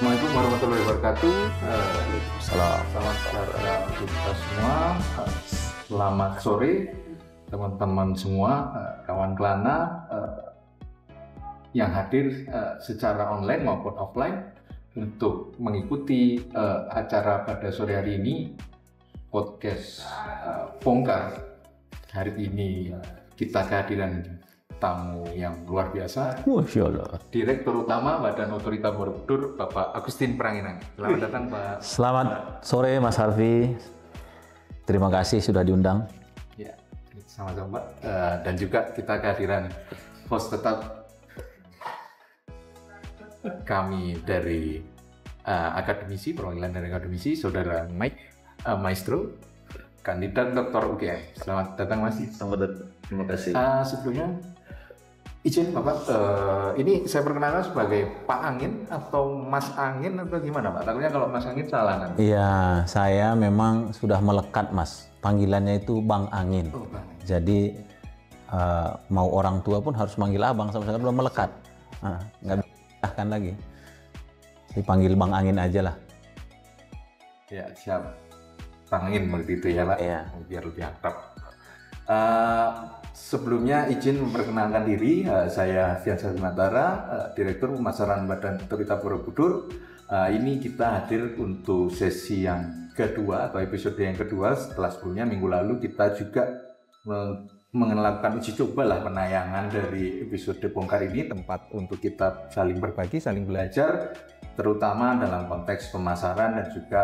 Assalamualaikum warahmatullahi wabarakatuh. Salam. Selamat sejahtera untuk kita semua. Selamat sore teman-teman semua, kawan Kelana yang hadir secara online maupun offline untuk mengikuti acara pada sore hari ini, podcast Bongkar. Hari ini kita kehadiran tamu yang luar biasa, Masya Allah. Direktur Utama Badan Otorita Borobudur, Bapak Agustin Pranginang. Selamat datang, Pak. Selamat sore Mas Harfi. Terima kasih sudah diundang. Ya, sama-sama, Pak. Dan juga kita kehadiran host tetap kami dari akademisi, perwakilan dari akademisi, Saudara Mike Maestro, kandidat Dr. UGM. Selamat datang, Mas. Selamat datang. Terima kasih. Sebelumnya, izin Bapak, ini saya perkenalkan sebagai Pak Angin atau Mas Angin atau gimana, Pak? Takutnya kalau Mas Angin salah nanti. Iya, saya memang sudah melekat Mas. Panggilannya itu Bang Angin. Oh, Bang. Jadi mau orang tua pun harus manggil abang, sama saya udah melekat. Nggak bisa lagi. Dipanggil Bang Angin aja lah. Ya, siap. Bang Angin begitu ya, Pak? Iya. Biar lebih akrab. Sebelumnya izin memperkenalkan diri, saya Fiansyah Matara, Direktur Pemasaran Badan Otorita Borobudur. Ini kita hadir untuk sesi yang kedua atau episode yang kedua. Setelah sebelumnya minggu lalu kita juga melakukan uji coba lah penayangan dari episode Bongkar ini, tempat untuk kita saling berbagi, saling belajar, terutama dalam konteks pemasaran dan juga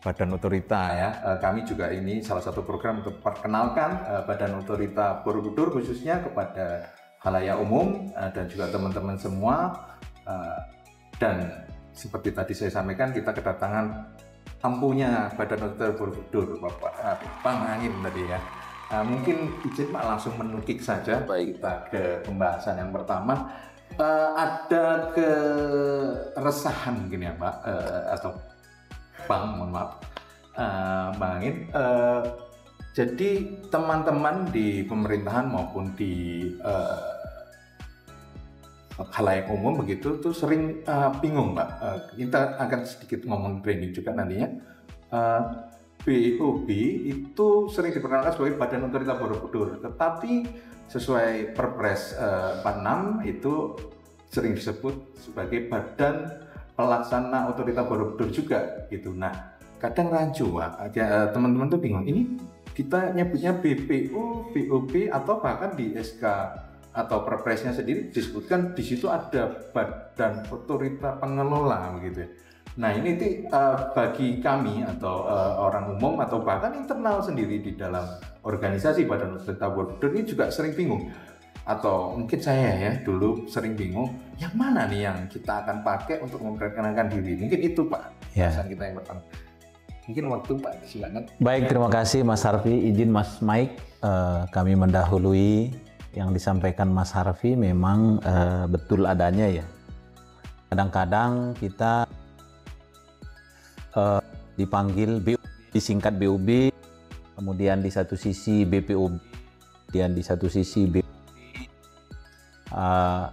Badan Otorita ya. Kami juga ini salah satu program untuk perkenalkan Badan Otorita Borobudur khususnya kepada khalayak umum dan juga teman-teman semua. Dan seperti tadi saya sampaikan, kita kedatangan tamunya Badan Otorita Borobudur, Bapak Bang Angin tadi ya. Mungkin izin Pak langsung menukik saja. Baik, kita ke pembahasan yang pertama. Ada keresahan mungkin ya Pak, atau Bang, mohon maaf, Bang Angin. Jadi teman-teman di pemerintahan maupun di khalayak umum begitu tuh sering bingung, Pak. Kita akan sedikit ngomong branding juga nantinya. BOB itu sering diperkenalkan sebagai Badan Otorita Borobudur, tetapi sesuai Perpres 46 itu sering disebut sebagai Badan Pelaksana Otorita Borobudur juga gitu. Nah, kadang rancu, Pak. Teman-teman tuh bingung. Ini kita nyebutnya BPO, BOB, atau bahkan di SK atau Perpresnya sendiri disebutkan di situ ada Badan Otorita Pengelola begitu. Nah, ini bagi kami atau orang umum atau bahkan internal sendiri di dalam organisasi Badan Otorita Borobudur ini juga sering bingung. Atau mungkin saya ya dulu sering bingung, yang mana nih yang kita akan pakai untuk memperkenalkan diri. Mungkin itu Pak, pesan kita yang pertama. Mungkin waktu Pak, silakan. Baik, terima kasih Mas Harfi. Izin Mas Mike, kami mendahului yang disampaikan Mas Harfi memang betul adanya ya. Kadang-kadang kita dipanggil BOB, disingkat BOB, kemudian di satu sisi BPOB, kemudian di satu sisi BOB.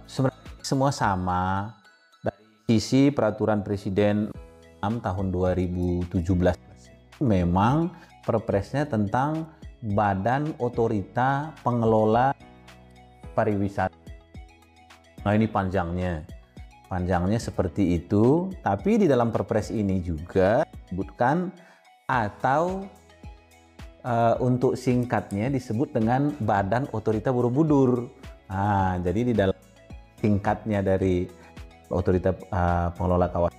Sebenarnya semua sama. Dari sisi peraturan Presiden 6 tahun 2017 memang perpresnya tentang Badan Otorita Pengelola Pariwisata. Nah, ini panjangnya seperti itu, tapi di dalam perpres ini juga disebutkan atau untuk singkatnya disebut dengan Badan Otorita Borobudur. Jadi di dalam singkatnya dari Otorita Pengelola Kawasan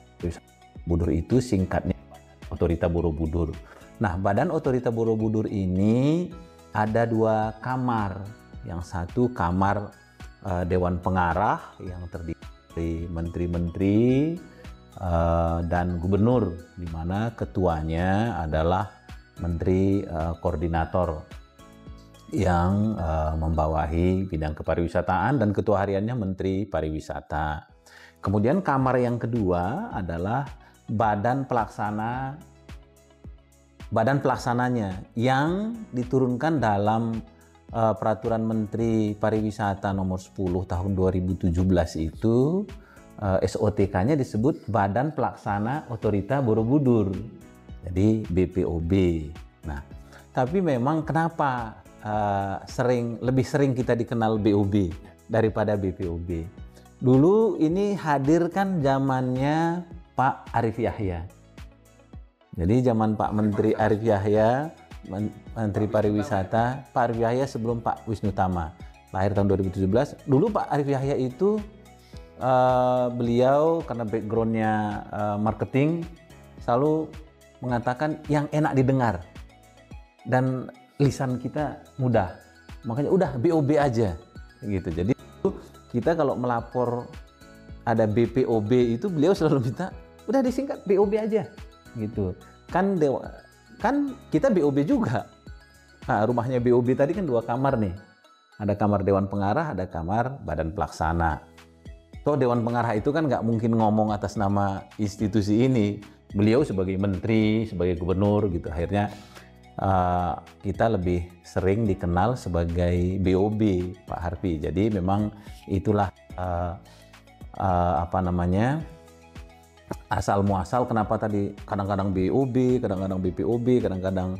Borobudur itu singkatnya Otorita Borobudur. Nah, Badan Otorita Borobudur ini ada dua kamar. Yang satu kamar Dewan Pengarah yang terdiri dari menteri-menteri dan gubernur, di mana ketuanya adalah menteri koordinator yang membawahi bidang kepariwisataan dan ketua hariannya Menteri Pariwisata. Kemudian kamar yang kedua adalah badan pelaksananya yang diturunkan dalam Peraturan Menteri Pariwisata nomor 10 tahun 2017 itu SOTK-nya disebut Badan Pelaksana Otorita Borobudur, jadi BPOB. Nah, tapi memang kenapa lebih sering kita dikenal BOB daripada BPOB? Dulu ini hadir kan zamannya Pak Arief Yahya. Jadi zaman Pak Menteri Arief Yahya, Menteri Pariwisata, Pak Arief Yahya sebelum Pak Wisnu Tama, lahir tahun 2017. Dulu Pak Arief Yahya itu beliau karena backgroundnya marketing selalu mengatakan yang enak didengar dan lisan kita mudah, makanya udah BOB aja gitu. Jadi kita kalau melapor ada BPOB itu beliau selalu minta udah disingkat BOB aja gitu. Kan kita BOB juga. Nah, rumahnya BOB tadi kan 2 kamar nih, ada kamar Dewan Pengarah, ada kamar Badan Pelaksana. Toh Dewan Pengarah itu kan nggak mungkin ngomong atas nama institusi ini. Beliau sebagai menteri, sebagai gubernur gitu. Akhirnya kita lebih sering dikenal sebagai BOB, Pak Harfi. Jadi memang itulah asal muasal kenapa tadi kadang-kadang BOB, kadang-kadang BPOB, kadang-kadang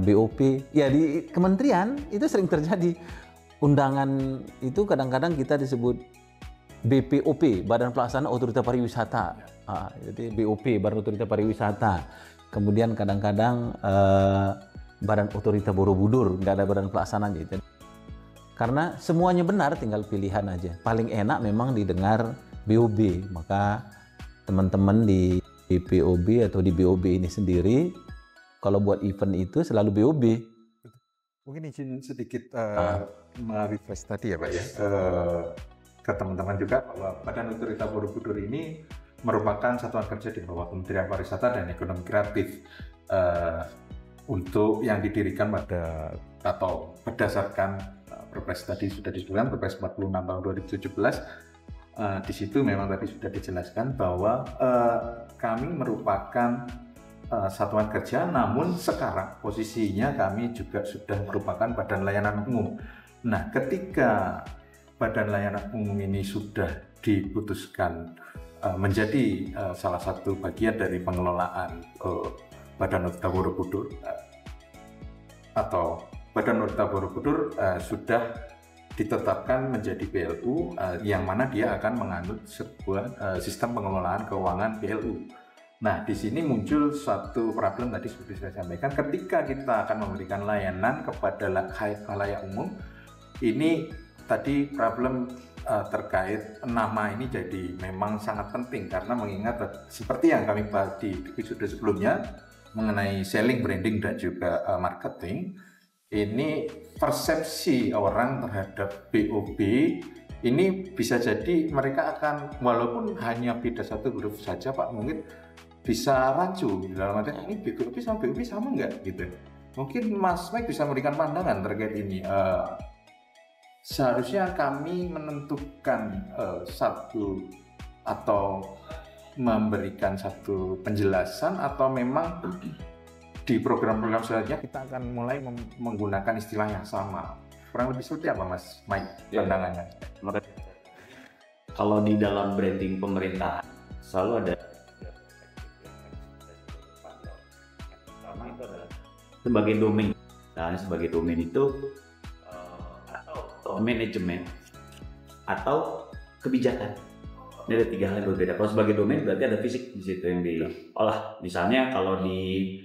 BOP. Ya di kementerian itu sering terjadi. Undangan itu kadang-kadang kita disebut BPOP, Badan Pelaksana Otorita Pariwisata. Jadi BOP, Badan Otorita Pariwisata. Kemudian kadang-kadang Badan Otorita Borobudur, nggak ada badan pelaksana gitu. Karena semuanya benar, tinggal pilihan aja. Paling enak memang didengar BOB. Maka teman-teman di BPOB atau di BOB ini sendiri, kalau buat event itu selalu BOB. Mungkin izin sedikit merefresh tadi ya Pak ya. Ke teman-teman juga bahwa Badan Otorita Borobudur ini merupakan satuan kerja di bawah Kementerian Pariwisata dan Ekonomi Kreatif untuk yang didirikan pada atau berdasarkan Perpres tadi sudah disebutkan Perpres 46 tahun 2017. Di situ memang tadi sudah dijelaskan bahwa kami merupakan satuan kerja, namun sekarang posisinya kami juga sudah merupakan badan layanan umum. Nah, ketika Badan Layanan Umum ini sudah diputuskan menjadi salah satu bagian dari pengelolaan Badan Otorita Borobudur atau Badan Otorita Borobudur sudah ditetapkan menjadi PLU yang mana dia akan menganut sebuah sistem pengelolaan keuangan PLU. Nah, di sini muncul suatu problem tadi seperti saya sampaikan, ketika kita akan memberikan layanan kepada khalayak umum, ini tadi problem terkait nama ini jadi memang sangat penting karena mengingat seperti yang kami bahas di episode sebelumnya mengenai selling, branding dan juga marketing, ini persepsi orang terhadap BOB ini bisa jadi mereka akan walaupun hanya beda satu huruf saja Pak, mungkin bisa rancu dalam artian ini BOB sama BOB sama nggak gitu. Mungkin Mas Mike bisa memberikan pandangan terkait ini. Seharusnya kami menentukan satu atau memberikan satu penjelasan atau memang di program-program selanjutnya kita akan mulai menggunakan istilah yang sama. Kurang lebih seperti apa Mas Mike pandangannya? Kalau di dalam branding pemerintah selalu ada pertama itu adalah sebagai domain. Nah, sebagai domain itu atau manajemen atau kebijakan. Ini ada 3 hal yang berbeda. Kalau sebagai domain berarti ada fisik di situ yang diolah. Misalnya kalau di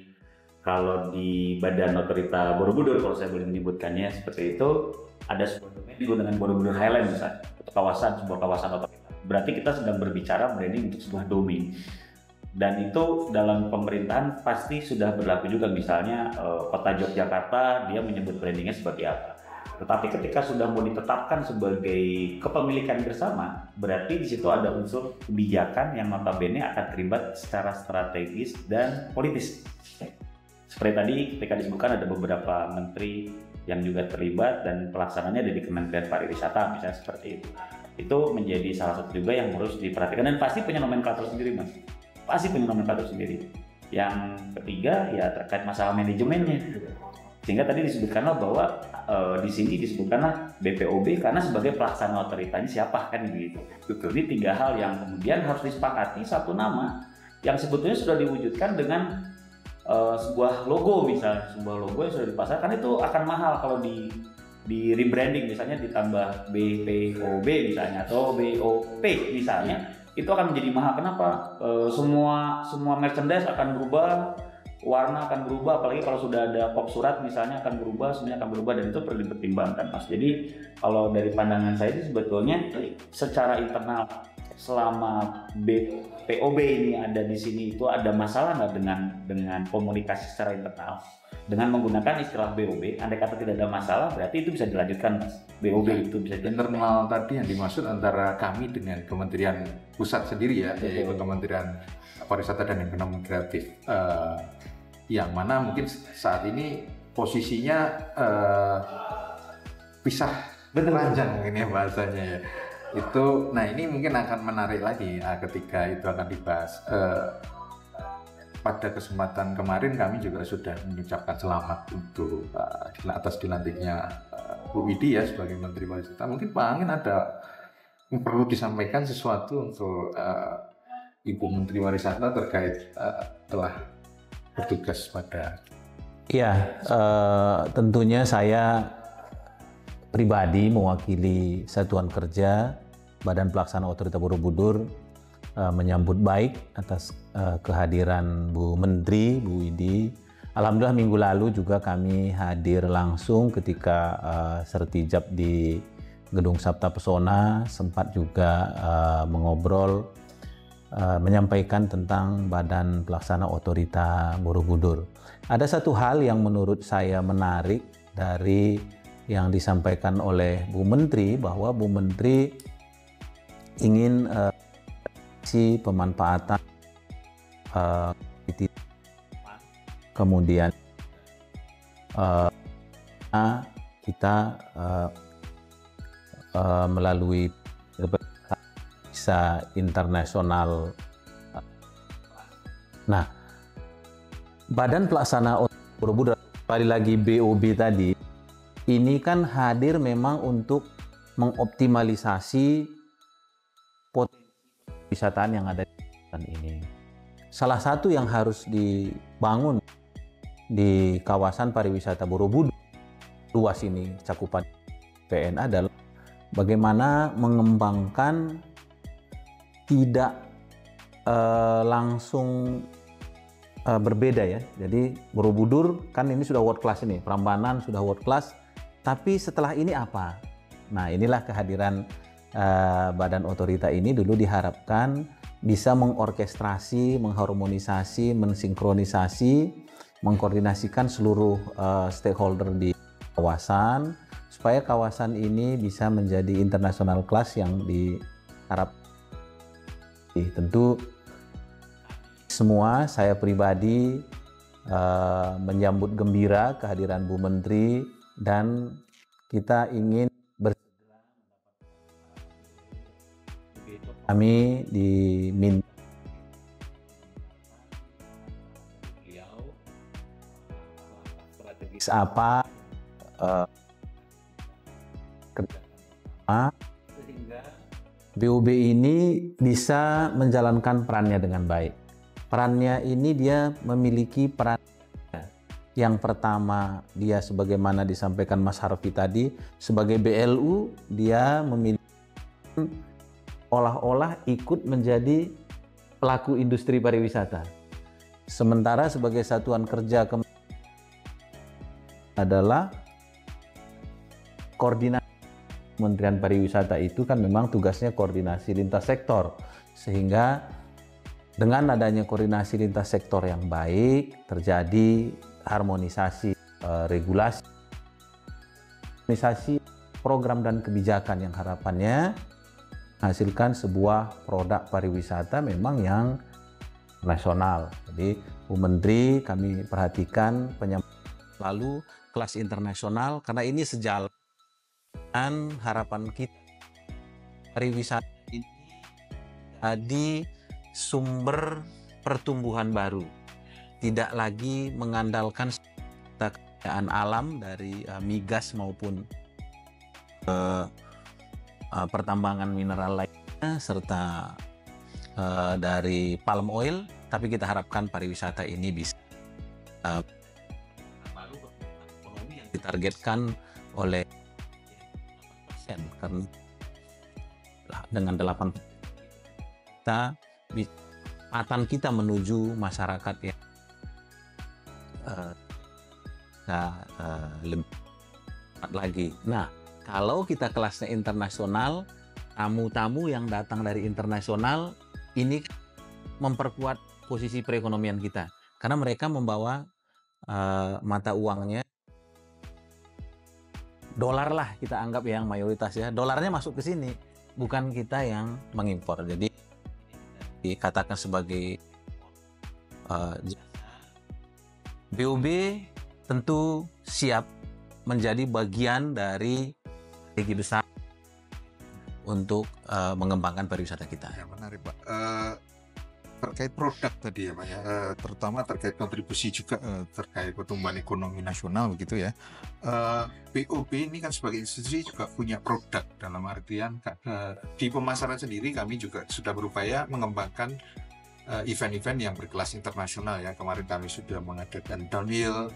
Badan Otorita Borobudur, kalau saya boleh menyebutkannya seperti itu, ada sebuah domain dengan Borobudur Highland misalnya, atau sebuah kawasan otorita. Berarti kita sedang berbicara branding untuk sebuah domain. Dan itu dalam pemerintahan pasti sudah berlaku juga, misalnya Kota Yogyakarta dia menyebut brandingnya sebagai apa. Tetapi ketika sudah mau ditetapkan sebagai kepemilikan bersama, berarti di situ ada unsur kebijakan yang notabene akan terlibat secara strategis dan politis. Seperti tadi ketika disebutkan ada beberapa menteri yang juga terlibat dan pelaksananya ada di Kementerian Pariwisata misalnya seperti itu. Itu menjadi salah satu juga yang harus diperhatikan dan pasti punya nomenklatur sendiri Mas. Pasti punya nomenklatur sendiri. Yang ketiga ya terkait masalah manajemennya. Sehingga tadi disebutkanlah bahwa di sini disebutkanlah BPOB karena sebagai pelaksana otoritanya siapa kan begitu. Betul. Ini 3 hal yang kemudian harus disepakati satu nama yang sebetulnya sudah diwujudkan dengan sebuah logo, misalnya sebuah logo yang sudah dipasarkan itu akan mahal kalau di rebranding, misalnya ditambah BPOB misalnya atau BOP misalnya, itu akan menjadi mahal. Kenapa? Semua merchandise akan berubah, warna akan berubah, apalagi kalau sudah ada pop surat misalnya akan berubah, semuanya akan berubah, dan itu perlu dipertimbangkan, Mas. Jadi kalau dari pandangan saya itu sebetulnya secara internal selama BPOB ini ada di sini itu ada masalah nggak dengan komunikasi secara internal dengan menggunakan istilah BOB. Andai kata tidak ada masalah, berarti itu bisa dilanjutkan, Mas. BOB itu bisa internal tadi yang dimaksud antara kami dengan Kementerian Pusat sendiri ya, yaitu Kementerian Pariwisata dan Ekonomi Kreatif, yang mana mungkin saat ini posisinya pisah ranjang mungkin ya bahasanya ya. Itu, nah ini mungkin akan menarik lagi ketika itu akan dibahas. Pada kesempatan kemarin kami juga sudah mengucapkan selamat untuk atas dilantiknya Bu Widi ya sebagai Menteri Pariwisata. Mungkin Pak Angin ada perlu disampaikan sesuatu untuk Ibu Menteri Pariwisata terkait telah bertugas pada. Iya, tentunya saya pribadi mewakili Satuan Kerja Badan Pelaksana Otorita Borobudur menyambut baik atas kehadiran Bu Menteri, Bu Widi. Alhamdulillah minggu lalu juga kami hadir langsung ketika sertijab di Gedung Sabta Pesona, sempat juga mengobrol, menyampaikan tentang Badan Pelaksana Otorita Borobudur. Ada satu hal yang menurut saya menarik dari yang disampaikan oleh Bu Menteri, bahwa Bu Menteri ingin si pemanfaatan kemudian kita melalui bisa internasional. Nah, Badan Pelaksana Borobudur, kembali lagi BOB tadi, ini kan hadir memang untuk mengoptimalisasi potensi wisata yang ada di kawasan ini. Salah satu yang harus dibangun di kawasan pariwisata Borobudur luas ini, cakupan PN, adalah bagaimana mengembangkan tidak langsung berbeda ya. Jadi Borobudur kan ini sudah world class ini, Prambanan sudah world class. Tapi setelah ini apa? Nah, inilah kehadiran Badan Otorita ini dulu diharapkan bisa mengorkestrasi, mengharmonisasi, mensinkronisasi, mengkoordinasikan seluruh stakeholder di kawasan supaya kawasan ini bisa menjadi international class yang diharapkan. Tentu semua, saya pribadi menyambut gembira kehadiran Bu Menteri, dan kita ingin kami diminta strategis apa kerjasama sehingga BOB ini bisa menjalankan perannya dengan baik. Perannya ini dia memiliki peran. Yang pertama, dia sebagaimana disampaikan Mas Harfi tadi, sebagai BLU dia memiliki olah-olah ikut menjadi pelaku industri pariwisata. Sementara sebagai satuan kerja adalah koordinasi. Kementerian Pariwisata itu kan memang tugasnya koordinasi lintas sektor, sehingga dengan adanya koordinasi lintas sektor yang baik, terjadi harmonisasi regulasi, harmonisasi program dan kebijakan yang harapannya menghasilkan sebuah produk pariwisata memang yang nasional. Jadi Bu Menteri kami perhatikan lalu kelas internasional, karena ini sejalan dan harapan kita pariwisata ini jadi sumber pertumbuhan baru, tidak lagi mengandalkan kekayaan alam dari migas maupun pertambangan mineral lainnya serta dari palm oil, tapi kita harapkan pariwisata ini bisa baru ekonomi yang ditargetkan oleh 8%, karena dengan 8% kita menuju masyarakat yang lebih cepat lagi. Nah, kalau kita kelasnya internasional, tamu-tamu yang datang dari internasional ini memperkuat posisi perekonomian kita, karena mereka membawa mata uangnya dolar lah, kita anggap yang mayoritas ya, dolarnya masuk ke sini, bukan kita yang mengimpor. Jadi dikatakan sebagai BOB tentu siap menjadi bagian dari strategi besar untuk mengembangkan pariwisata kita. Ya, menarik Pak. Terkait produk tadi ya Pak ya, terutama terkait kontribusi juga terkait pertumbuhan ekonomi nasional begitu ya. BOB ini kan sebagai institusi juga punya produk, dalam artian di pemasaran sendiri kami juga sudah berupaya mengembangkan event-event yang berkelas internasional ya. Kemarin kami sudah mengadakan downhill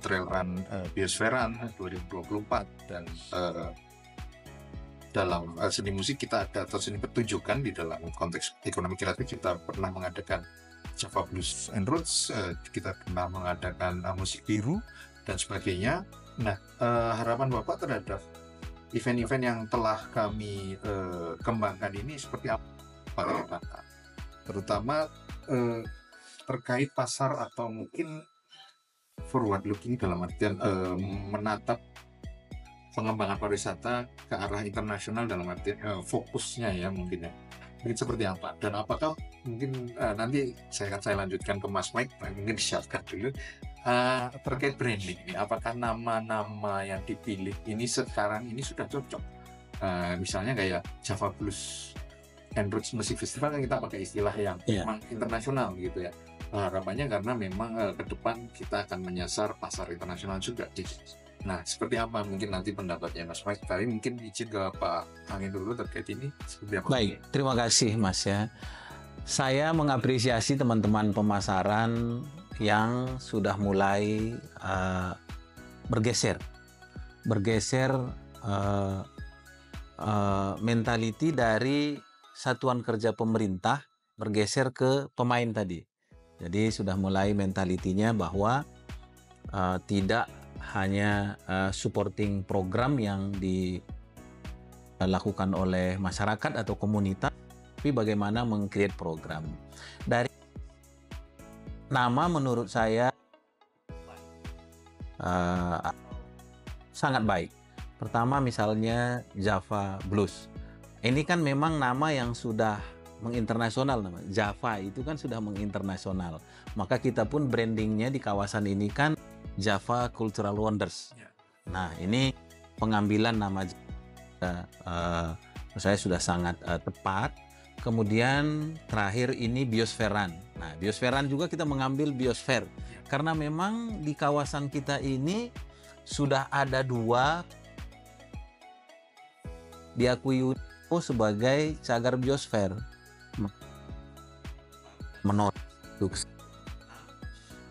trail run Biosferan 2024, dan dalam seni musik kita ada, atau seni pertunjukan di dalam konteks ekonomi kreatif, kita pernah mengadakan Java Blues and Roots, kita pernah mengadakan musik biru dan sebagainya. Nah, harapan Bapak terhadap event-event yang telah kami kembangkan ini seperti apa Pak? Terutama terkait pasar, atau mungkin forward looking dalam artian menatap pengembangan pariwisata ke arah internasional, dalam arti fokusnya ya mungkin seperti apa, dan apakah mungkin nanti saya lanjutkan ke Mas Mike, mungkin disiapkan dulu terkait branding ini, apakah nama-nama yang dipilih ini sekarang ini sudah cocok, misalnya kayak Java Blues and Roots Music Festival kan kita pakai istilah yang memang internasional gitu ya, harapannya karena memang ke depan kita akan menyasar pasar internasional juga. Nah, seperti apa mungkin nanti pendapatnya Mas Mike? Tapi mungkin izin ke Pak Angin dulu terkait ini. Seperti apa? Baik, terima kasih Mas ya. Saya mengapresiasi teman-teman pemasaran yang sudah mulai bergeser mentality dari satuan kerja pemerintah bergeser ke pemain tadi. Jadi sudah mulai mentalitinya bahwa tidak hanya supporting program yang dilakukan oleh masyarakat atau komunitas, tapi bagaimana meng-create program. Dari nama menurut saya sangat baik. Pertama misalnya Java Blues. Ini kan memang nama yang sudah menginternasional, nama Java itu kan sudah menginternasional. Maka kita pun brandingnya di kawasan ini kan Java Cultural Wonders. Nah, ini pengambilan nama saya sudah sangat tepat. Kemudian terakhir ini Biosferan. Nah, Biosferan juga kita mengambil biosfer karena memang di kawasan kita ini sudah ada 2 diakui UNESCO sebagai cagar biosfer. Menurut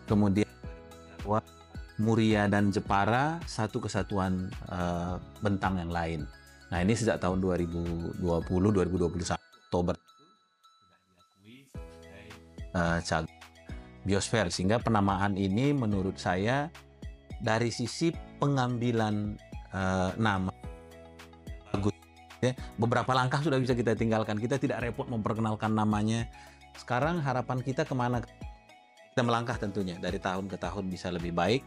kemudian Muria dan Jepara satu kesatuan bentang yang lain. Nah, ini sejak tahun 2020-2021 Oktober cagar biosfer, sehingga penamaan ini menurut saya dari sisi pengambilan nama bagus ya. Beberapa langkah sudah bisa kita tinggalkan, kita tidak repot memperkenalkan namanya. Sekarang harapan kita kemana? Kita melangkah tentunya dari tahun ke tahun bisa lebih baik.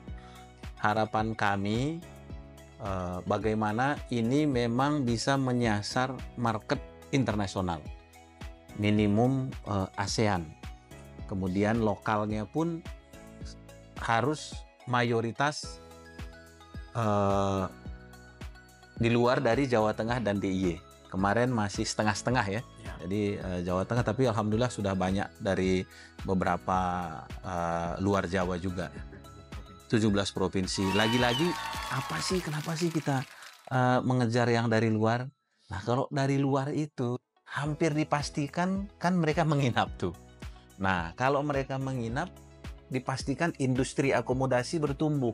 Harapan kami bagaimana ini memang bisa menyasar market internasional, minimum ASEAN. Kemudian lokalnya pun harus mayoritas di luar dari Jawa Tengah dan DIY. Kemarin masih setengah-setengah ya. Jadi Jawa Tengah, tapi alhamdulillah sudah banyak dari beberapa luar Jawa juga. 17 provinsi. Lagi-lagi kenapa sih kita mengejar yang dari luar. Nah, kalau dari luar itu hampir dipastikan kan mereka menginap tuh. Nah, kalau mereka menginap, dipastikan industri akomodasi bertumbuh.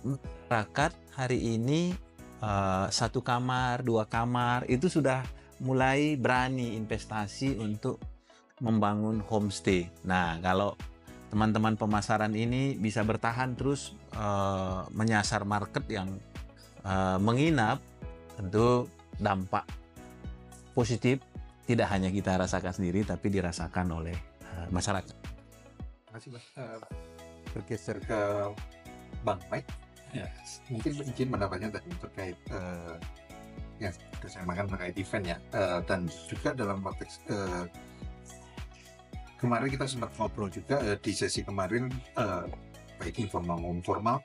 Masyarakat hari ini 1 kamar, 2 kamar itu sudah mulai berani investasi untuk membangun homestay. Nah, kalau teman-teman pemasaran ini bisa bertahan terus menyasar market yang menginap, tentu dampak positif tidak hanya kita rasakan sendiri, tapi dirasakan oleh masyarakat. Terima kasih, Bang. Bergeser ke Bang Mike. Ya, mungkin izin pendapatnya tadi terkait yang sudah saya makan terkait event ya, dan juga dalam konteks kemarin kita sempat ngobrol juga di sesi kemarin, baik informal maupun formal,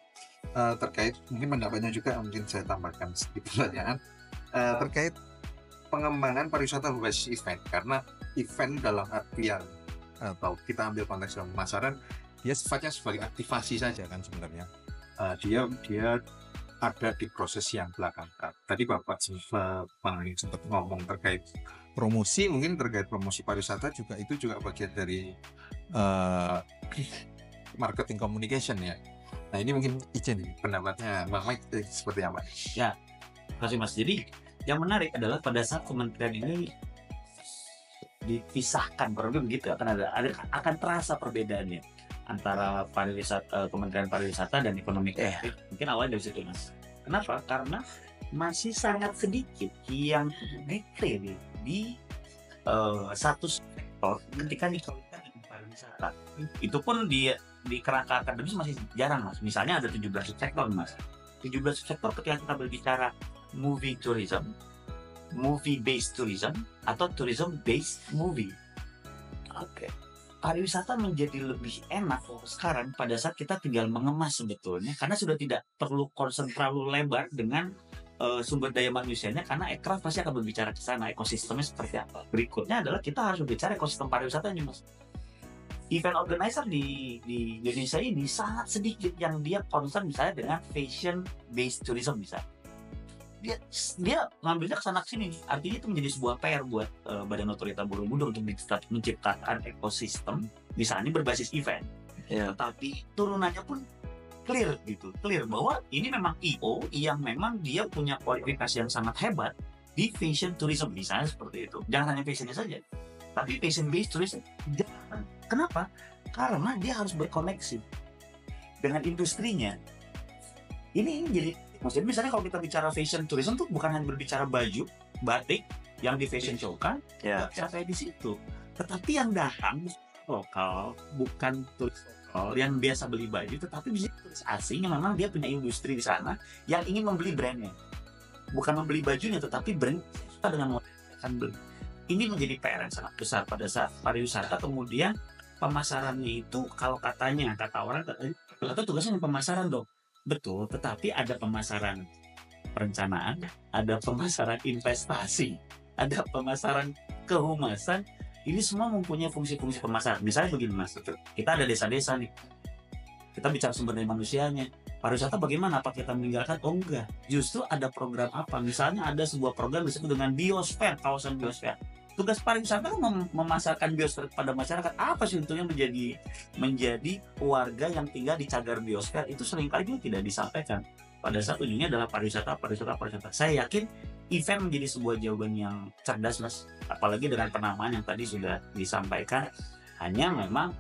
terkait mungkin pendapatnya juga, mungkin saya tambahkan sedikit pertanyaan terkait pengembangan pariwisata berbasis event. Karena event dalam artian atau kita ambil konteks dalam pemasaran, dia sifatnya sebagai aktivasi saja kan sebenarnya. Dia ada di proses yang belakang. Tadi Bapak sempat ngomong terkait promosi, mungkin terkait promosi pariwisata juga itu juga bagian dari marketing communication ya. Nah, ini mungkin izin pendapatnya Bang Mike seperti apa? Ya, terima kasih Mas. Jadi yang menarik adalah pada saat kementerian ini dipisahkan, kurang lebih begitu, akan terasa perbedaannya antara Kementerian Pariwisata dan Ekonomi Kreatif. Mungkin awalnya dari situ, Mas. Kenapa? Karena masih sangat sedikit yang clear di satu sektor ketika dikaitkan dengan pariwisata. Itu pun di kerangka akademis masih jarang, Mas. Misalnya ada 17 sektor, Mas. 17 sektor ketika kita berbicara movie tourism, movie based tourism, atau tourism based movie. Oke. Pariwisata menjadi lebih enak sekarang pada saat kita tinggal mengemas sebetulnya, karena sudah tidak perlu concern terlalu lebar dengan sumber daya manusianya, karena aircraft pasti akan berbicara ke sana, ekosistemnya seperti apa. Berikutnya adalah kita harus berbicara ekosistem pariwisatanya, Mas. Event organizer di Indonesia ini sangat sedikit yang dia concern misalnya dengan fashion based tourism misalnya. Dia ngambilnya ke sana sini, artinya itu menjadi sebuah PR buat Badan Otorita Borobudur untuk menciptakan ekosistem misalnya berbasis event. Ya. Tapi turunannya pun clear bahwa ini memang IO yang memang dia punya kualifikasi yang sangat hebat di fashion tourism misalnya seperti itu. Jangan hanya fashionnya saja, tapi fashion based tourism. Kenapa? Karena dia harus berkoneksi dengan industrinya. Ini jadi, maksudnya misalnya kalau kita bicara fashion tourism tuh bukan hanya berbicara baju, batik yang di fashion show kan, bicara di situ. Tetapi yang datang lokal, bukan turis lokal yang biasa beli baju, tetapi bisa turis asing yang memang dia punya industri di sana yang ingin membeli brandnya, bukan membeli bajunya, tetapi brand suka dengan model akan beli. Ini menjadi PR yang sangat besar pada saat pariwisata. Kemudian pemasarannya itu, kalau kata orang, atau tugasnya pemasaran dong. Betul, tetapi ada pemasaran perencanaan, ada pemasaran investasi, ada pemasaran kehumasan. Ini semua mempunyai fungsi-fungsi pemasaran. Misalnya begini, Mas, kita ada desa-desa nih, kita bicara sumber daya manusianya. Pariwisata bagaimana? Apa kita meninggalkan? Oh enggak, justru ada program apa? Misalnya ada sebuah program disebut dengan biosfer, kawasan biosfer. Tugas pariwisata kan memasarkan biosfer pada masyarakat. Apa sih sebetulnya menjadi warga yang tinggal di cagar biosfer? Itu seringkali juga tidak disampaikan. Pada saat ujungnya adalah pariwisata. Saya yakin event menjadi sebuah jawaban yang cerdas, Mas. Apalagi dengan penamaan yang tadi sudah disampaikan. Hanya memang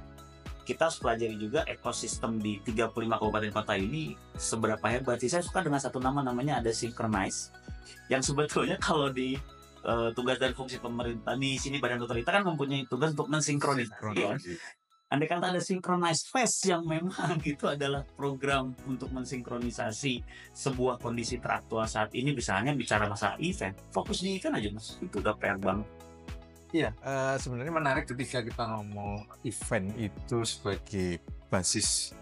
kita harus pelajari juga ekosistem di 35 kabupaten kota ini seberapa hebat. Saya suka dengan satu namanya ada Synchronize, yang sebetulnya kalau di tugas dan fungsi pemerintah di sini Badan Otorita kan mempunyai tugas untuk mensinkronisasi. Andai kata ada Synchronize Fest yang memang itu adalah program untuk mensinkronisasi sebuah kondisi teraktual saat ini, misalnya bicara masalah event, fokus di event aja, Mas. Itu udah PR banget. Iya, sebenarnya menarik ketika kita ngomong event itu sebagai basis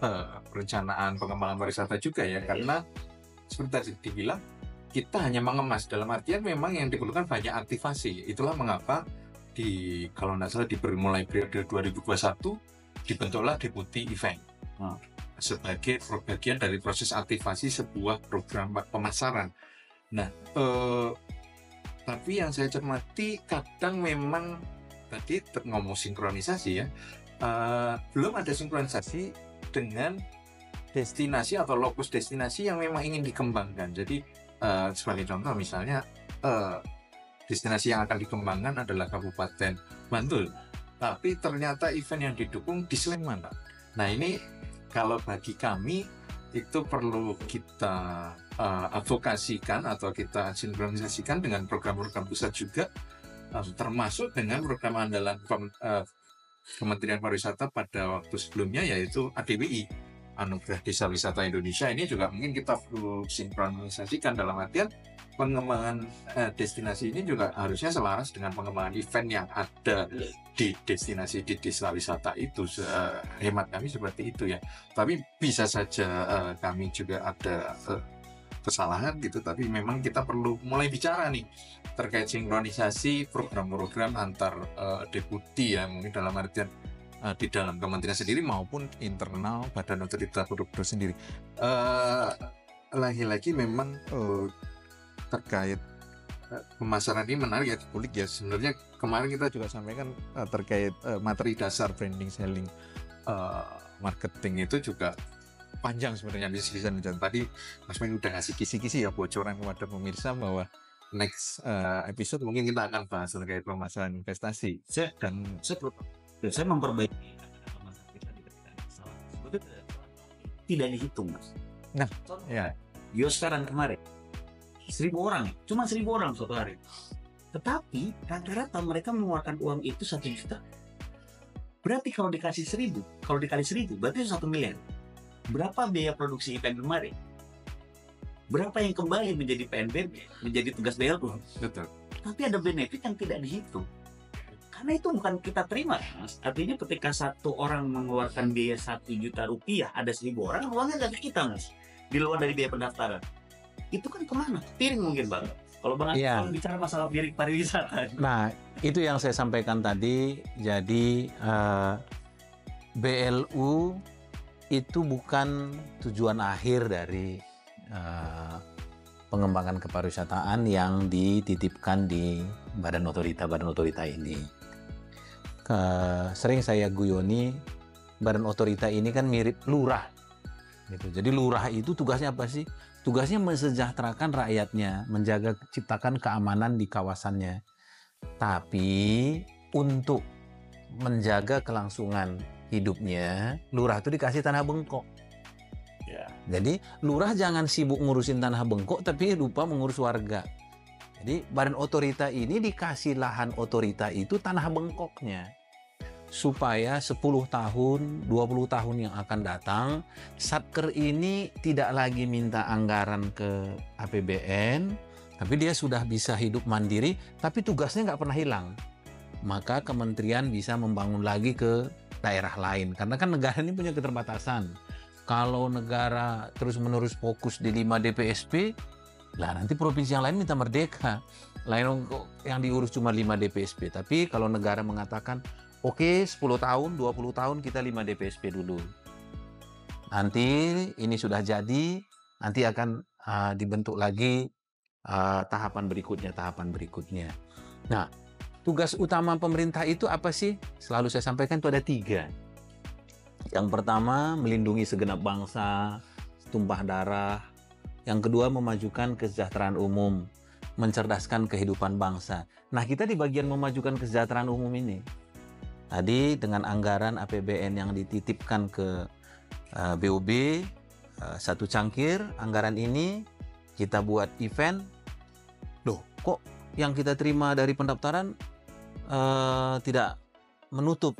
perencanaan pengembangan pariwisata juga ya, karena seperti tadi dibilang, kita hanya mengemas, dalam artian memang yang diperlukan banyak aktivasi. Itulah mengapa kalau tidak salah mulai periode 2021 dibentuklah Deputi Event sebagai bagian dari proses aktivasi sebuah program pemasaran. Nah, tapi yang saya cermati kadang memang tadi ngomong sinkronisasi ya, belum ada sinkronisasi dengan destinasi atau lokus destinasi yang memang ingin dikembangkan. Jadi sebagai contoh misalnya destinasi yang akan dikembangkan adalah Kabupaten Bantul, tapi ternyata event yang didukung di Sleman. Nah ini kalau bagi kami itu perlu kita advokasikan atau kita sinkronisasikan dengan program-program pusat juga, termasuk dengan program andalan Kementerian Pariwisata pada waktu sebelumnya yaitu ADWI, Anugerah Desa Wisata Indonesia. Ini juga mungkin kita perlu sinkronisasikan dalam artian pengembangan destinasi ini juga harusnya selaras dengan pengembangan event yang ada di destinasi di desa wisata itu. Hemat kami seperti itu ya. Tapi bisa saja kami juga ada kesalahan gitu, tapi memang kita perlu mulai bicara nih terkait sinkronisasi program-program antar deputi ya, mungkin dalam artian di dalam kementerian sendiri maupun internal badan otorita borobudur sendiri. Lagi-lagi memang terkait pemasaran ini menarik ya, kulik ya. Sebenarnya kemarin kita juga sampaikan terkait materi dasar branding, selling, marketing itu juga panjang sebenarnya bisa. Dan tadi Mas Men udah ngasih kisi-kisi ya, bocoran kepada pemirsa bahwa next episode mungkin kita akan bahas terkait pemasaran investasi. Saya memperbaiki kata-kata Mas kita di ketika salah. Sebetulnya tidak dihitung, Mas. Nah, ya. Yoskaran kemarin 1.000 orang, cuma 1.000 orang suatu hari. Tetapi rata-rata mereka mengeluarkan uang itu 1 juta. Berarti kalau dikasih 1.000, kalau dikali 1.000, berarti 1 miliar. Berapa biaya produksi event kemarin? Berapa yang kembali menjadi PNBP, menjadi tugas BLU? Betul. Tapi ada benefit yang tidak dihitung. Karena itu bukan kita terima, Mas. Artinya ketika satu orang mengeluarkan biaya 1 juta rupiah, ada 1.000 orang, uangnya dari kita, Mas. Di luar dari biaya pendaftaran. Itu kan kemana? Piring mungkin, Bang. Kalau Bang kalau bicara masalah piring pariwisata. Nah, itu yang saya sampaikan tadi. Jadi BLU itu bukan tujuan akhir dari pengembangan kepariwisataan yang dititipkan di badan otorita ini. Sering saya guyoni, badan otorita ini kan mirip lurah gitu. Jadi lurah itu tugasnya apa sih? Tugasnya mensejahterakan rakyatnya, menjaga, ciptakan keamanan di kawasannya. Tapi untuk menjaga kelangsungan hidupnya, lurah itu dikasih tanah bengkok. Ya. Jadi lurah jangan sibuk ngurusin tanah bengkok tapi lupa mengurus warga. Jadi badan otorita ini dikasih lahan otorita itu tanah bengkoknya. Supaya 10 tahun, 20 tahun yang akan datang, Satker ini tidak lagi minta anggaran ke APBN, tapi dia sudah bisa hidup mandiri, tapi tugasnya nggak pernah hilang. Maka kementerian bisa membangun lagi ke daerah lain. Karena kan negara ini punya keterbatasan. Kalau negara terus-menerus fokus di 5 DPSP, lah nanti provinsi yang lain minta merdeka. Lain yang diurus cuma 5 DPSP. Tapi kalau negara mengatakan, oke, 10 tahun, 20 tahun kita 5 DPSP dulu. Nanti ini sudah jadi, nanti akan dibentuk lagi tahapan berikutnya. Nah, tugas utama pemerintah itu apa sih? Selalu saya sampaikan itu ada 3. Yang pertama, melindungi segenap bangsa, tumpah darah. Yang kedua, memajukan kesejahteraan umum, mencerdaskan kehidupan bangsa. Nah, kita di bagian memajukan kesejahteraan umum ini. Tadi dengan anggaran APBN yang dititipkan ke BOB, 1 cangkir, anggaran ini kita buat event. Loh, kok yang kita terima dari pendaftaran tidak menutup?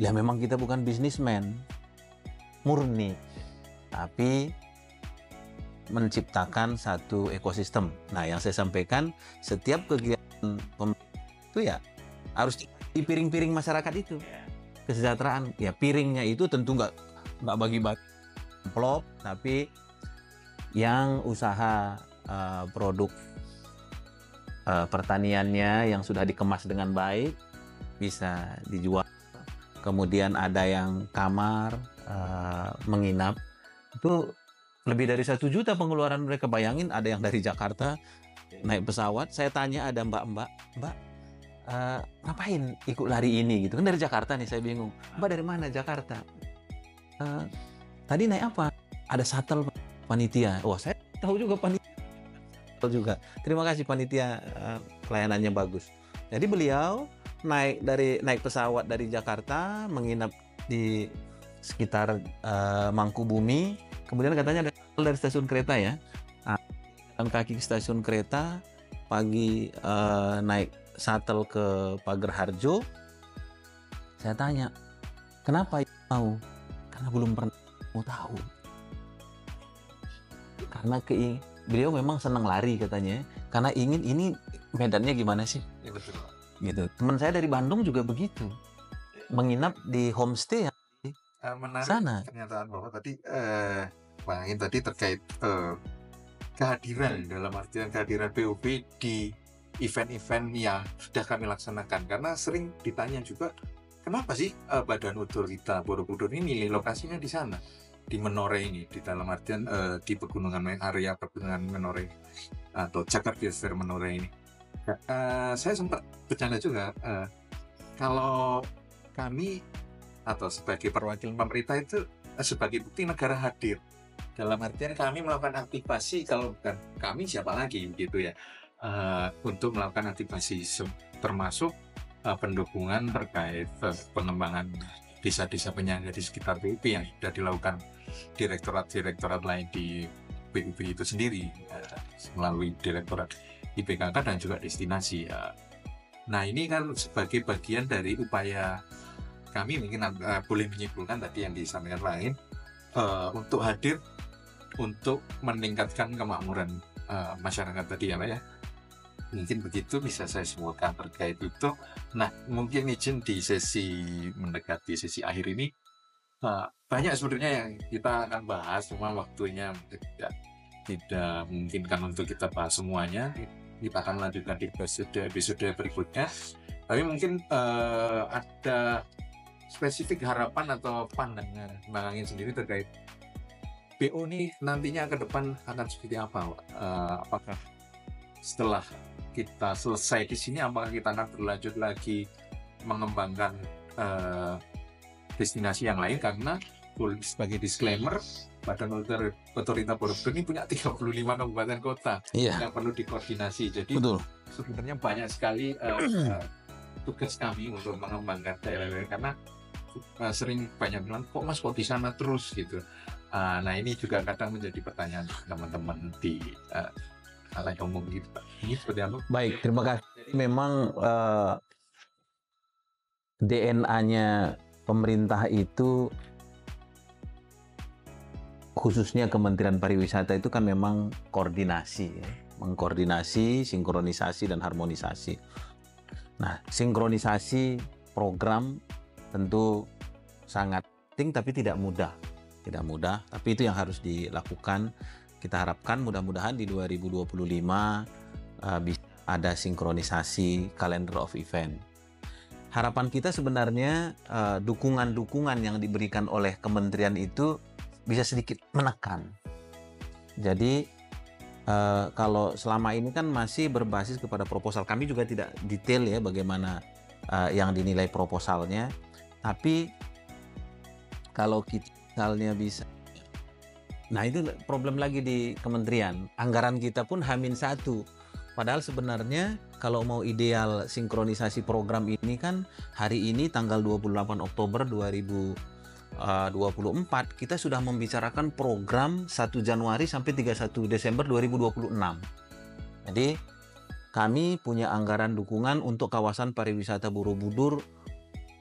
Ya memang kita bukan bisnismen murni, tapi menciptakan satu ekosistem. Nah, yang saya sampaikan, setiap kegiatan itu ya harus di piring-piring masyarakat itu. Kesejahteraan, ya piringnya itu tentu nggak bagi-bagi amplop, tapi yang usaha produk pertaniannya yang sudah dikemas dengan baik bisa dijual. Kemudian ada yang kamar menginap, itu lebih dari 1 juta pengeluaran mereka. Bayangin ada yang dari Jakarta naik pesawat. Saya tanya ada mbak, ngapain ikut lari ini gitu kan, dari Jakarta nih. Saya bingung, mbak dari mana? Jakarta. Tadi naik apa? Ada shuttle panitia. Wah, saya tahu juga panitia juga. Terima kasih panitia, pelayanannya bagus. Jadi beliau naik pesawat dari Jakarta, menginap di sekitar Mangkubumi. Kemudian katanya ada dari stasiun kereta ya. Jalan kaki ke stasiun kereta, pagi naik shuttle ke Pagerharjo. Saya tanya, kenapa mau? Karena belum pernah mau tahu. Karena beliau memang senang lari katanya, karena ingin ini medannya gimana sih? Ya, betul. Gitu. Teman saya dari Bandung juga begitu, menginap di homestay Menarik sana. pernyataan Bapak tadi, Bang Angin tadi terkait kehadiran, dalam artian kehadiran PUB di event-event yang sudah kami laksanakan. Karena sering ditanya juga, kenapa sih Badan Otorita Borobudur ini lokasinya di sana, di Menore ini, di dalam artian di area pegunungan Menore atau Cagar Biosfer Menore ini. Saya sempat bercanda juga, kalau kami atau sebagai perwakilan pemerintah itu sebagai bukti negara hadir, dalam artian kami melakukan aktivasi, kalau bukan kami siapa lagi gitu ya, untuk melakukan aktivasi termasuk pendukungan terkait pengembangan desa-desa penyangga di sekitar PUB yang sudah dilakukan direktorat-direktorat lain di PUB itu sendiri, melalui direktorat IPKK dan juga destinasi. Nah, ini kan sebagai bagian dari upaya kami, mungkin boleh menyimpulkan tadi yang disampaikan lain, untuk hadir untuk meningkatkan kemakmuran masyarakat tadi ya Pak ya. Mungkin begitu bisa saya sebutkan terkait itu. Nah, mungkin izin di sesi mendekati sesi akhir ini, banyak sebenarnya yang kita akan bahas, cuma waktunya tidak memungkinkan untuk kita bahas semuanya. Kita akan lanjutkan di episode berikutnya. Tapi mungkin ada spesifik harapan atau pandangan Bang Angin sendiri terkait BO ini nantinya ke depan akan seperti apa, Pak? Apakah setelah kita selesai di sini, apakah kita akan berlanjut lagi mengembangkan destinasi yang lain? Karena sebagai disclaimer, Badan Otorita Borobudur ini punya 35 kabupaten kota yang perlu dikoordinasi. Jadi sebenarnya banyak sekali tugas kami untuk mengembangkan daerah-daerah, karena sering banyak bilang, kok Mas kok di sana terus gitu. Nah, ini juga kadang menjadi pertanyaan teman-teman di halayak umum gitu, Pak. Ini seperti apa? Baik, terima kasih. Memang DNA-nya pemerintah itu, khususnya Kementerian Pariwisata itu kan memang koordinasi, ya. Mengkoordinasi, sinkronisasi, dan harmonisasi. Nah, sinkronisasi program tentu sangat penting, tapi tidak mudah. Tidak mudah, tapi itu yang harus dilakukan. Kita harapkan mudah-mudahan di 2025 bisa ada sinkronisasi calendar of event. Harapan kita sebenarnya dukungan-dukungan yang diberikan oleh kementerian itu bisa sedikit menekan. Jadi kalau selama ini kan masih berbasis kepada proposal, kami juga tidak detail ya bagaimana yang dinilai proposalnya. Tapi kalau kita misalnya bisa, nah itu problem lagi di kementerian. Anggaran kita pun H-1. Padahal sebenarnya kalau mau ideal sinkronisasi program ini kan hari ini tanggal 28 Oktober 2024 kita sudah membicarakan program 1 Januari sampai 31 Desember 2026. Jadi kami punya anggaran dukungan untuk kawasan pariwisata Borobudur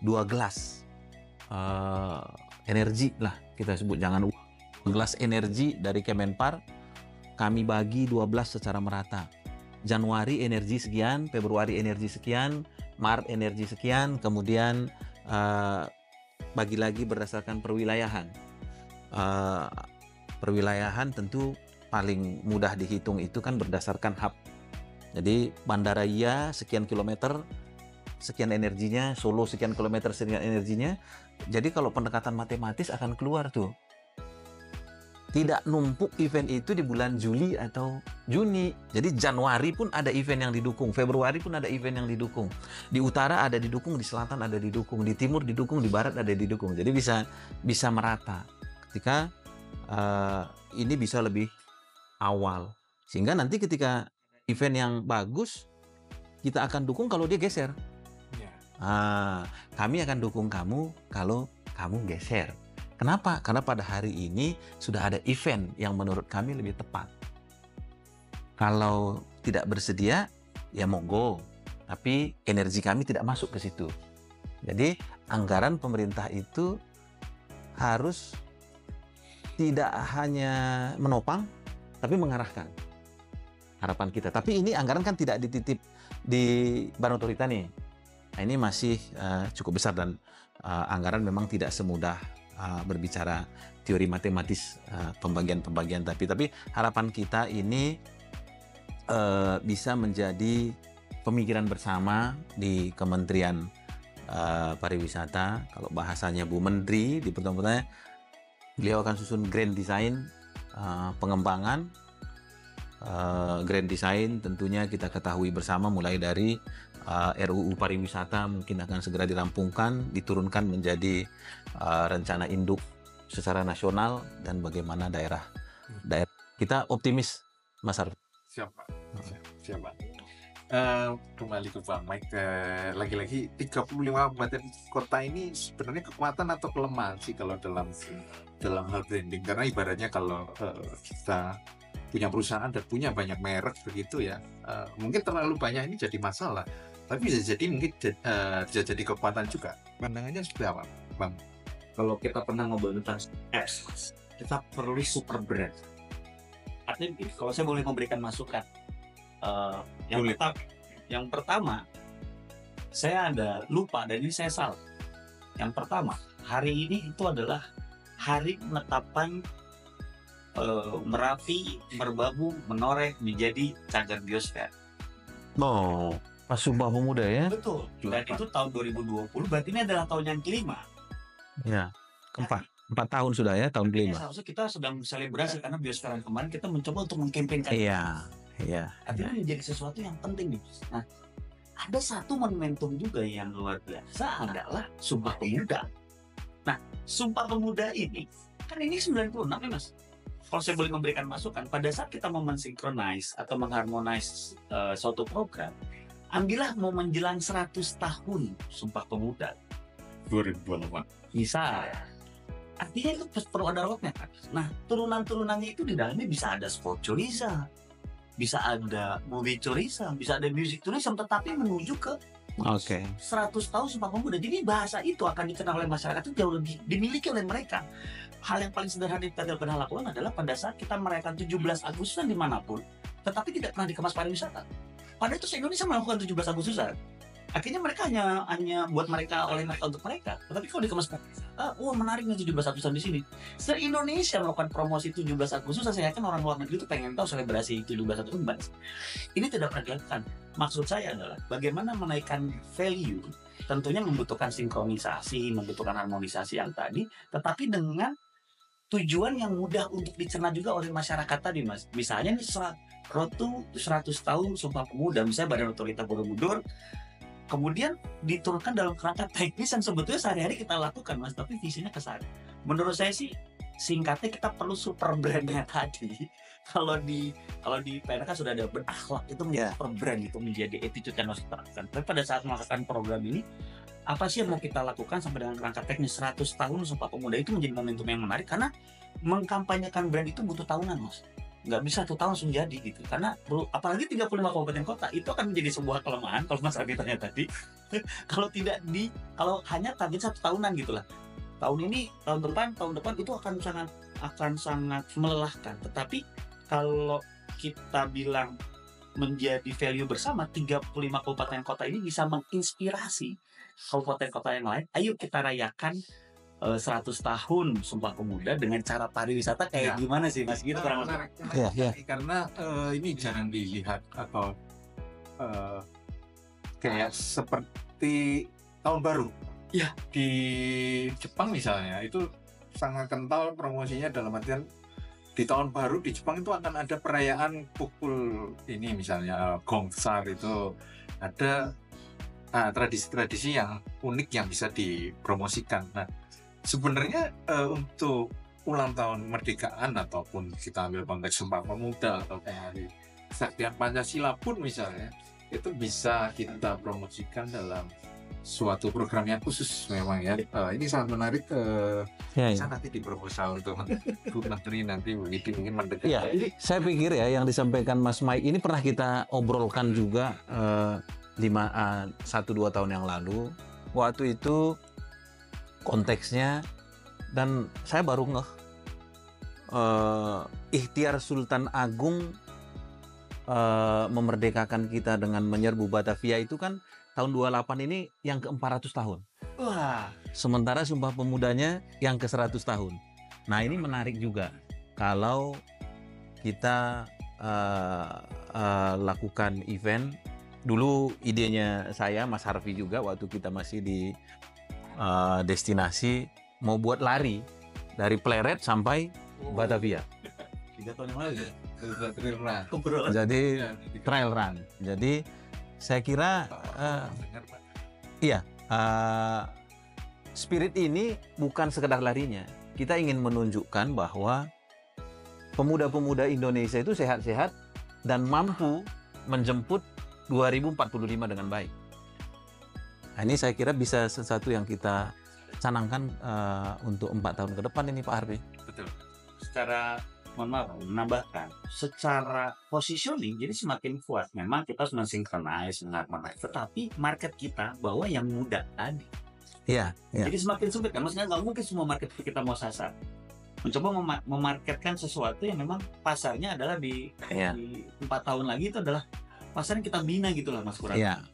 2 gelas energi lah kita sebut, jangan gelas energi dari Kemenpar. Kami bagi 12 secara merata. Januari energi sekian, Februari energi sekian, Maret energi sekian, kemudian bagi lagi berdasarkan perwilayahan. Perwilayahan tentu paling mudah dihitung itu kan berdasarkan hub. Jadi Bandara Iya sekian kilometer, sekian energinya, Solo sekian kilometer, sekian energinya. Jadi kalau pendekatan matematis akan keluar tuh Tidak numpuk event itu di bulan Juli atau Juni. Jadi Januari pun ada event yang didukung, Februari pun ada event yang didukung. Di utara ada didukung, di selatan ada didukung, di timur didukung, di barat ada didukung. Jadi bisa merata. Ketika ini bisa lebih awal. Sehingga nanti ketika event yang bagus, kita akan dukung kalau dia geser. Kami akan dukung kamu kalau kamu geser. Kenapa? Karena pada hari ini sudah ada event yang menurut kami lebih tepat. Kalau tidak bersedia, ya monggo. Tapi energi kami tidak masuk ke situ. Jadi anggaran pemerintah itu harus tidak hanya menopang, tapi mengarahkan. Harapan kita. Tapi ini anggaran kan tidak dititip di Badan Otorita nih. Nah, ini masih cukup besar dan anggaran memang tidak semudah berbicara teori matematis pembagian-pembagian tapi harapan kita ini bisa menjadi pemikiran bersama di Kementerian Pariwisata. Kalau bahasanya Bu Menteri di pertemuannya, beliau akan susun grand design pengembangan grand design. Tentunya kita ketahui bersama mulai dari RUU pariwisata mungkin akan segera dirampungkan, diturunkan menjadi rencana induk secara nasional, dan bagaimana daerah kita optimis, Mas Arif. Siap Pak. Kembali ke Pak Mike, lagi-lagi 35 kabupaten kota ini sebenarnya kekuatan atau kelemahan sih kalau dalam hal branding? Karena ibaratnya kalau kita punya perusahaan dan punya banyak merek begitu ya, mungkin terlalu banyak ini jadi masalah, tapi bisa jadi mungkin bisa jadi kekuatan juga. Pandangannya seperti apa, Bang? Kalau kita pernah ngobrol tentang apps, kita perlu super brand. Artinya kalau saya boleh memberikan masukan, yang pertama saya ada lupa dan ini saya salah. Yang pertama, hari ini itu adalah hari penetapan Merapi, Merbabu, Menoreh menjadi cagar biosfer. Oh, Pas Sumpah Pemuda ya? Betul. Dan itu tahun 2020, berarti ini adalah tahun yang kelima. Ya, keempat. 4 tahun sudah ya, tahun kelima. Seharusnya kita sedang selebrasi karena biosfer yang kemarin kita mencoba untuk mengkampanyekan. Iya. Artinya menjadi sesuatu yang penting nih. Nah, ada satu momentum juga yang luar biasa adalah Sumpah Pemuda. Nah, Sumpah Pemuda ini, kan ini 96 ya Mas? Kalau saya boleh memberikan masukan, pada saat kita mau mensynchronize atau mengharmonize suatu program, ambillah mau menjelang 100 tahun Sumpah Pemuda 2008. misal. Artinya itu perlu ada roadmap. Nah, turunan-turunannya itu di dalamnya bisa ada sport tourism, bisa ada movie tourism, bisa ada music tourism, tetapi menuju ke 100 tahun Sumpah Pemuda. Jadi bahasa itu akan dikenal oleh masyarakat itu jauh lebih dimiliki oleh mereka. Hal yang paling sederhana yang kita pernah lakukan adalah pada saat kita merayakan 17 Agustusan dimanapun, tetapi tidak pernah dikemas pariwisata. Padahal itu se-Indonesia melakukan 17 Agustusan. Akhirnya mereka hanya buat mereka oleh mereka untuk mereka. Tetapi kalau dikemas pariwisata, menariknya 17 Agustusan di sini. Se-Indonesia melakukan promosi 17 Agustusan, saya yakin orang luar negeri itu pengen tahu selebrasi 17 Agustusan. Ini tidak pernah dilakukan. Maksud saya adalah bagaimana menaikkan value, tentunya membutuhkan sinkronisasi, membutuhkan harmonisasi yang tadi, tetapi dengan tujuan yang mudah untuk dicerna juga oleh masyarakat tadi, Mas. Misalnya nih Road to 100 tahun Sumpah Pemuda, misalnya Badan Otorita Borobudur, kemudian diturunkan dalam kerangka teknis yang sebetulnya sehari-hari kita lakukan, Mas, tapi visinya ke sana. Menurut saya sih singkatnya kita perlu super brandnya tadi. Kalau di PNK sudah ada berakhlak, itu menjadi super brand, itu menjadi attitude yang harus kita lakukan. Tapi pada saat melakukan program ini, apa sih yang mau kita lakukan sampai dengan kerangka teknis 100 tahun Sumpah Pemuda itu menjadi momentum yang menarik, karena mengkampanyekan brand itu butuh tahunan, Mas. Nggak bisa 1 tahun langsung jadi gitu, karena apalagi 35 kabupaten kota itu akan menjadi sebuah kelemahan kalau Mas Ardi tanya tadi. kalau hanya target 1 tahunan gitulah, tahun ini, tahun depan itu akan sangat melelahkan. Tetapi kalau kita bilang menjadi value bersama, 35 kabupaten kota ini bisa menginspirasi kabupaten kota yang lain. Ayo kita rayakan 100 tahun Sumpah Pemuda dengan cara pariwisata kayak gimana sih, Mas? Gitu kurang lebih. Karena ini jangan dilihat atau kayak seperti tahun baru. Ya. Di Jepang misalnya itu sangat kental promosinya, dalam artian di tahun baru di Jepang itu akan ada perayaan pukul ini misalnya gong besar itu ada tradisi-tradisi yang unik yang bisa dipromosikan. Nah, sebenarnya untuk ulang tahun kemerdekaan ataupun kita ambil konteks Sumpah Pemuda atau hari Kesaktian Pancasila pun misalnya itu bisa kita promosikan dalam suatu program yang khusus memang ya. Ini sangat menarik. Bisa nanti diproposal untuk Bu Menteri nanti begitu mungkin mendekat. Iya, saya pikir ya yang disampaikan Mas Mike ini pernah kita obrolkan juga 1-2 tahun yang lalu. Waktu itu konteksnya dan saya baru ngeh ikhtiar Sultan Agung memerdekakan kita dengan menyerbu Batavia itu kan tahun 28 ini yang ke-400 tahun. Wah, sementara Sumpah Pemudanya yang ke-100 tahun. Nah, ini menarik juga kalau kita lakukan event. Dulu idenya saya, Mas Harvey juga waktu kita masih di destinasi mau buat lari dari Pleret sampai Batavia. 3 tahun yang lalu ya. Jadi trail run. Jadi saya kira spirit ini bukan sekedar larinya. Kita ingin menunjukkan bahwa pemuda-pemuda Indonesia itu sehat-sehat dan mampu menjemput 2045 dengan baik. Nah, ini saya kira bisa sesuatu yang kita canangkan untuk 4 tahun ke depan ini Pak Harvey. Betul. Secara menambahkan secara positioning jadi semakin kuat. Memang kita harus mensinkronize dengan market, tetapi market kita bahwa yang muda tadi. Iya. Jadi semakin sulit kan, maksudnya nggak mungkin semua market kita mau sasar. Mencoba memarketkan sesuatu yang memang pasarnya adalah di 4 tahun lagi itu adalah pasar yang kita bina gitulah Mas Kurat. Iya.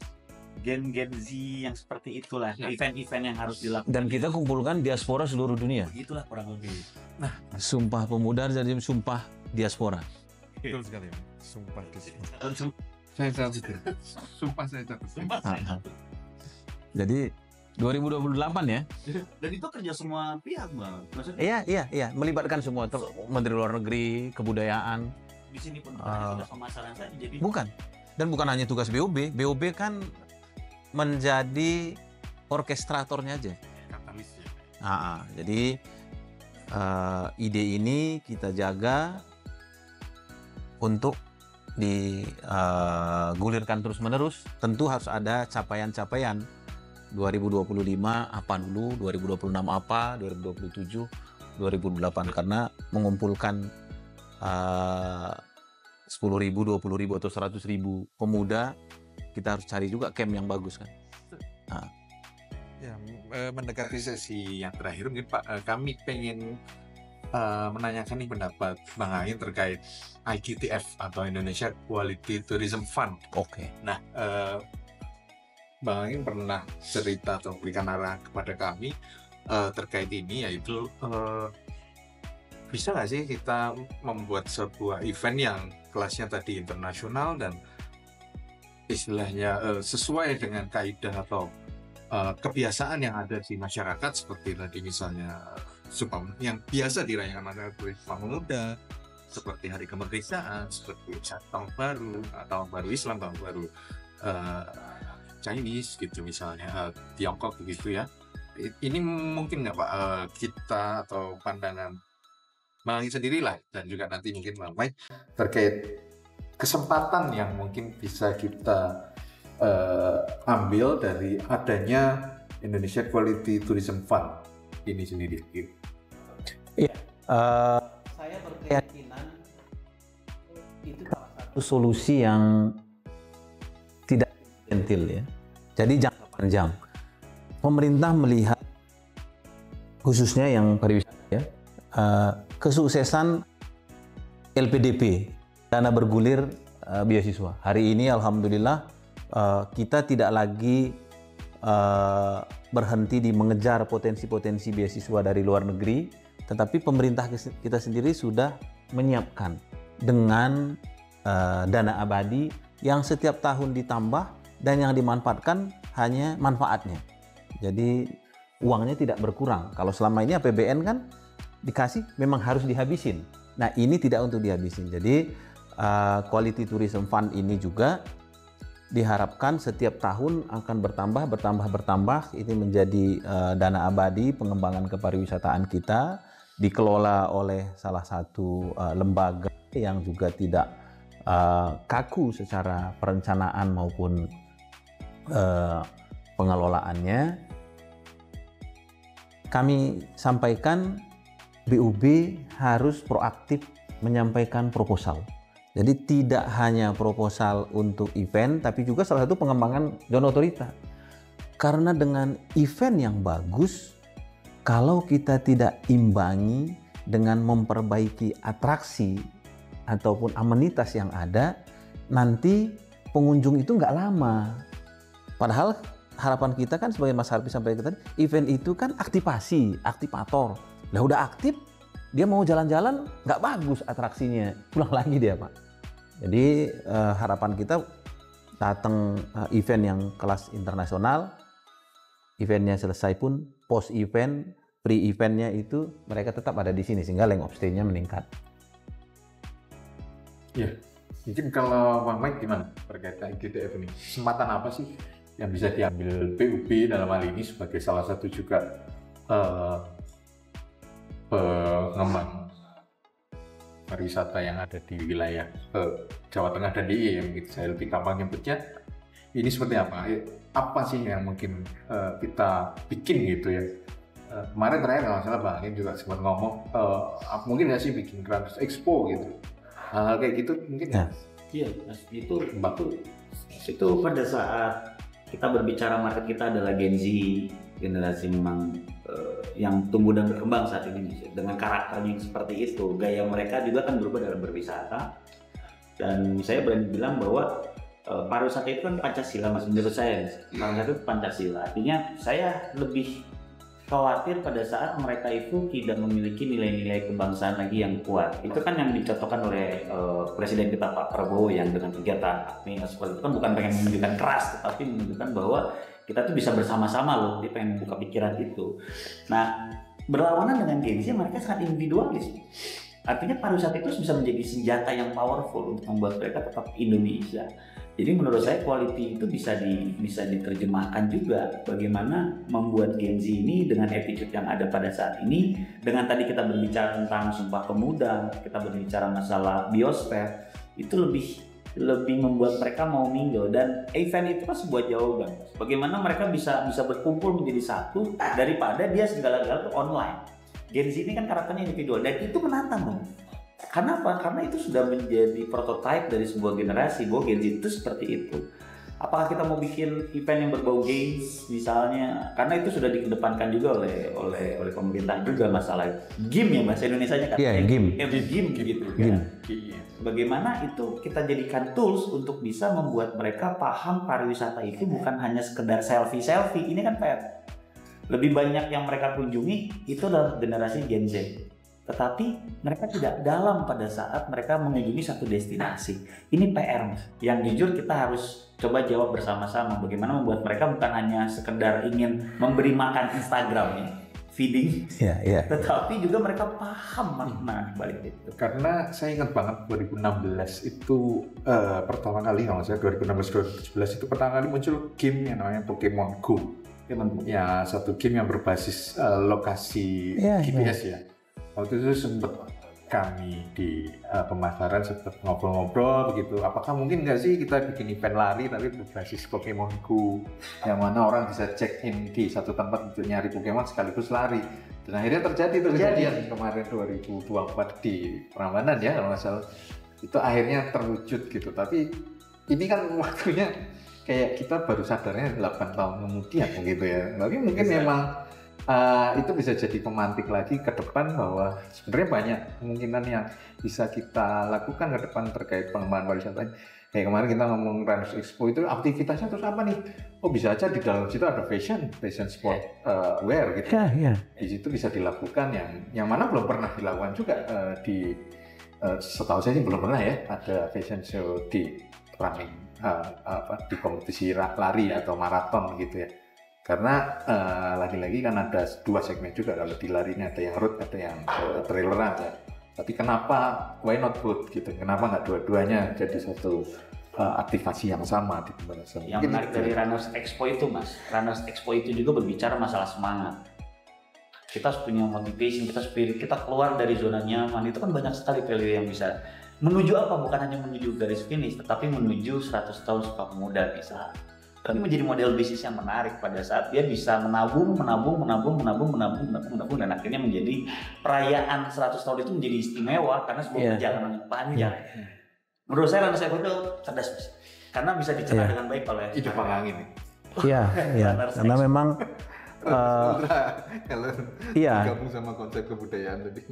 Gen Z yang seperti itulah, event-event yang harus dilakukan. Dan kita kumpulkan diaspora seluruh dunia. Begitulah kurang lebih. Nah, Sumpah Pemuda jadi Sumpah Diaspora. Betul sekali. Sumpah diaspora. Saya catat. Sumpah saya catat. Jadi 2028 ya. Dan itu kerja semua pihak, Bang. Maksudnya Iya, melibatkan semua Menteri Luar Negeri, kebudayaan. di sini pun bukan tugas pemasaran saja. Jadi Bukan. Dan bukan hanya tugas BOB. BOB kan menjadi orkestratornya aja. Katalis ya. Jadi ide ini kita jaga untuk digulirkan terus-menerus. Tentu harus ada capaian-capaian. 2025 apa dulu, 2026 apa, 2027, 2028 karena mengumpulkan 10.000, 20.000 atau 100.000 pemuda, kita harus cari juga camp yang bagus kan. Ya, mendekati sesi yang terakhir mungkin Pak, kami pengen menanyakan nih pendapat Bang Angin terkait IQTF atau Indonesia Quality Tourism Fund. Oke. Nah, Bang Angin pernah cerita atau memberikan arahan kepada kami terkait ini, yaitu bisa nggak sih kita membuat sebuah event yang kelasnya tadi internasional dan istilahnya sesuai dengan kaidah atau kebiasaan yang ada di masyarakat, seperti tadi misalnya yang biasa dirayakan masyarakat Sumpah Pemuda, seperti Hari Kemerdekaan, seperti Tahun Baru, Tahun Baru Islam, Tahun Baru Chinese gitu misalnya, Tiongkok begitu ya. Ini mungkin nggak Pak kita atau pandangan Bang Angin sendirilah dan juga nanti mungkin Bang Mike terkait kesempatan yang mungkin bisa kita ambil dari adanya Indonesia Quality Tourism Fund ini sendiri. Iya, saya berkeyakinan itu salah satu solusi yang tidak gentil ya. Jadi jangka panjang. Pemerintah melihat khususnya yang pariwisata ya, kesuksesan LPDP, dana bergulir beasiswa. Hari ini alhamdulillah kita tidak lagi berhenti di mengejar potensi-potensi beasiswa dari luar negeri, tetapi pemerintah kita sendiri sudah menyiapkan dengan dana abadi yang setiap tahun ditambah dan yang dimanfaatkan hanya manfaatnya. Jadi uangnya tidak berkurang. Kalau selama ini APBN kan dikasih memang harus dihabisin. Nah, ini tidak untuk dihabisin. Jadi Quality Tourism Fund ini juga diharapkan setiap tahun akan bertambah. Ini menjadi dana abadi pengembangan kepariwisataan kita, dikelola oleh salah satu lembaga yang juga tidak kaku secara perencanaan maupun pengelolaannya. Kami sampaikan BUB harus proaktif menyampaikan proposal. Jadi tidak hanya proposal untuk event, tapi juga salah satu pengembangan zona otorita. Karena dengan event yang bagus, kalau kita tidak imbangi dengan memperbaiki atraksi ataupun amenitas yang ada, nanti pengunjung itu nggak lama. Padahal harapan kita kan sebagai Mas Harfi sampaikan tadi, event itu kan aktivasi, aktivator. Nah udah aktif, dia mau jalan-jalan nggak bagus atraksinya, pulang lagi dia Pak. Jadi harapan kita datang event yang kelas internasional, eventnya selesai pun post event, pre eventnya itu mereka tetap ada di sini sehingga length of stay-nya meningkat. Ya, mungkin kalau Bang Mike gimana berkaitan IGDF ini? Kesempatan apa sih yang bisa diambil BUB dalam hal ini sebagai salah satu juga pengembang pariwisata yang ada di wilayah Jawa Tengah dan DIY yang saya lebih gampang nyebutnya, ini seperti apa? Apa sih yang mungkin kita bikin gitu ya? Kemarin terakhir kalau salah Bang Alim juga sempat ngomong, mungkin nggak sih bikin Grand Expo gitu, hal kayak gitu mungkin ya? Iya, itu pada saat kita berbicara market kita adalah Gen Z, generasi memang yang tumbuh dan berkembang saat ini dengan karakternya yang seperti itu. Gaya mereka juga kan berubah dalam berwisata, dan saya berani bilang bahwa pariwisata itu kan Pancasila Mas, menurut saya pariwisata itu Pancasila. Artinya saya lebih khawatir pada saat mereka itu tidak memiliki nilai-nilai kebangsaan lagi yang kuat. Itu kan yang dicontohkan oleh Presiden kita Pak Prabowo yang dengan kegiatan seperti itu kan bukan pengen menunjukkan keras, tetapi menunjukkan bahwa kita tuh bisa bersama-sama loh, dia pengen membuka pikiran itu. Nah, berlawanan dengan Gen Z, mereka sangat individualis. Artinya pariwisata itu bisa menjadi senjata yang powerful untuk membuat mereka tetap Indonesia. Jadi menurut saya quality itu bisa diterjemahkan juga bagaimana membuat Gen Z ini dengan attitude yang ada pada saat ini, dengan tadi kita berbicara tentang Sumpah Pemuda, kita berbicara masalah biosfer, itu lebih membuat mereka mau mingle. Dan event itu kan sebuah jawaban bagaimana mereka bisa berkumpul menjadi satu daripada dia segala-galanya online. Gen Z ini kan karakternya individual dan itu menantang dong. Karena apa? Karena itu sudah menjadi prototipe dari sebuah generasi bahwa Gen Z itu seperti itu. Apakah kita mau bikin event yang berbau games misalnya? Karena itu sudah dikedepankan juga oleh pemerintah juga masalah game ya bahasa Indonesianya kan. Iya, game gitu kan. Bagaimana itu kita jadikan tools untuk bisa membuat mereka paham pariwisata itu bukan hanya sekedar selfie. Ini kan PR. Lebih banyak yang mereka kunjungi itu adalah generasi Gen Z. Tetapi mereka tidak dalam pada saat mereka mengunjungi satu destinasi. Ini PR yang jujur kita harus coba jawab bersama-sama. Bagaimana membuat mereka bukan hanya sekedar ingin memberi makan Instagramnya, feeding, tetapi juga mereka paham makna balik itu. Karena saya ingat banget 2016 itu pertama kali, kalau saya 2016-2017 itu pertama kali muncul game yang namanya Pokemon Go. Ya, satu game yang berbasis lokasi GPS ya. Waktu itu sempat kami di pemasaran sempat ngobrol-ngobrol begitu. Apakah mungkin nggak sih kita bikin event lari tapi berbasis Pokemon Go, yang mana orang bisa check in di satu tempat untuk nyari Pokemon sekaligus lari. Dan akhirnya terjadi kejadian kemarin 2024 di Prambanan ya kalau nggak salah. Itu akhirnya terwujud gitu. Tapi ini kan waktunya kayak kita baru sadarnya 8 tahun kemudian gitu ya. Tapi mungkin memang itu bisa jadi pemantik lagi ke depan bahwa sebenarnya banyak kemungkinan yang bisa kita lakukan ke depan terkait pengembangan pariwisata. Kayak kemarin kita ngomong Rans Expo itu aktivitasnya terus apa nih? Oh bisa aja di dalam situ ada fashion sport wear gitu. Di situ bisa dilakukan yang mana belum pernah dilakukan juga setahu saya sih belum pernah ya ada fashion show di running di kompetisi lari atau maraton gitu ya. Karena lagi-lagi kan ada dua segmen juga, kalau di lari ini ada yang road, ada yang traileran ya. Tapi kenapa why not both gitu? Kenapa nggak dua-duanya jadi satu aktivasi yang sama di pembahasan? Yang menarik dari Runners Expo itu, Mas, Runners Expo itu juga berbicara masalah semangat. Kita harus punya motivation, kita spirit, kita keluar dari zona nyaman. Itu kan banyak sekali value yang bisa menuju apa? Bukan hanya menuju garis finish, tetapi menuju 100 tahun Sumpah Pemuda bisa. Ini menjadi model bisnis yang menarik pada saat dia bisa menabung, dan akhirnya menjadi perayaan 100 tahun itu menjadi istimewa karena sebuah perjalanan yang panjang. Menurut saya Runners Expo itu cerdas, Mas. Karena bisa dicerna dengan baik oleh ide Bang Angin. Iya. Karena memang kalau gabung sama konsep kebudayaan tadi.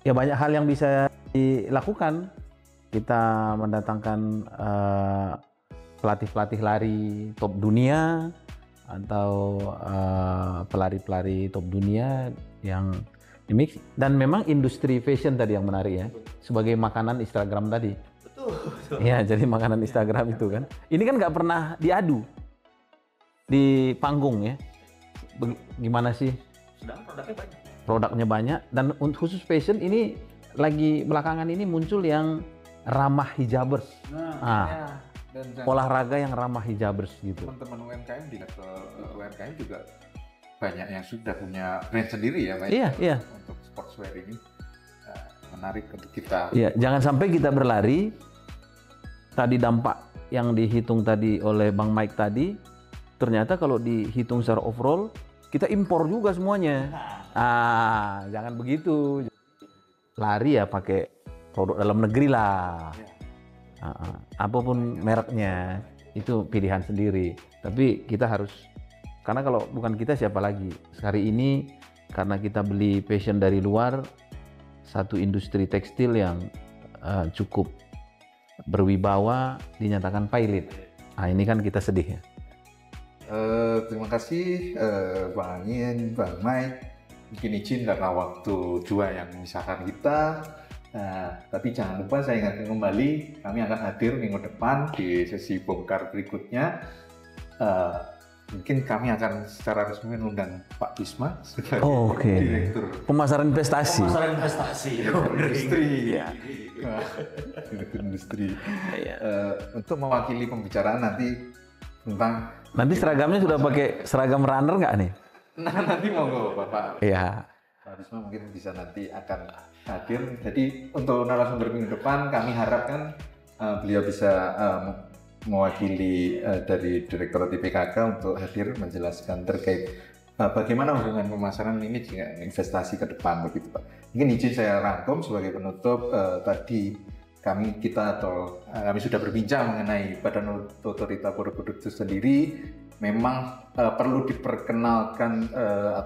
Ya banyak hal yang bisa dilakukan. Kita mendatangkan pelatih-pelatih lari top dunia atau pelari-pelari top dunia yang ini, dan memang industri fashion tadi yang menarik ya, sebagai makanan Instagram tadi. Betul. Ya, jadi makanan Instagram itu kan. Ini kan nggak pernah diadu di panggung ya. Gimana sih? Sedang Produknya banyak dan khusus fashion ini lagi belakangan ini muncul yang ramah hijabers. Dan olahraga yang ramah hijabers gitu. Teman-teman UMKM di level UMKM juga banyak yang sudah punya brand sendiri ya, Pak. Iya. Untuk sportswear ini menarik untuk kita. Iya, jangan sampai kita berlari. Tadi dampak yang dihitung tadi oleh Bang Mike tadi, ternyata kalau dihitung secara overall kita impor juga semuanya. Jangan begitu. Lari ya pakai produk dalam negeri lah. Apapun mereknya itu pilihan sendiri. Tapi kita harus, karena kalau bukan kita siapa lagi? Hari ini karena kita beli fashion dari luar, satu industri tekstil yang cukup berwibawa dinyatakan pilot. Ini kan kita sedih ya. Terima kasih Bang Angin, Bang Mike. Mungkin izin karena waktu jua yang memisahkan kita. Tapi jangan lupa saya ingatkan kembali, kami akan hadir minggu depan di sesi bongkar berikutnya. Mungkin kami akan secara resmi mengundang Pak Bisma sebagai Direktur Pemasaran Investasi. Industri. Untuk mewakili pembicaraan nanti tentang. Nanti seragamnya sudah pakai seragam runner nggak nih? Nah, nanti monggo Bapak. Iya. Pak Bisma mungkin bisa nanti akan hadir. Jadi untuk narasumber minggu depan kami harapkan beliau bisa mewakili dari Direktorat IPKK untuk hadir menjelaskan terkait bagaimana hubungan pemasaran ini dengan investasi ke depan begitu Pak. Mungkin izin saya rangkum sebagai penutup. Tadi kami sudah berbincang mengenai Badan Otorita Borobudur itu sendiri. Memang perlu diperkenalkan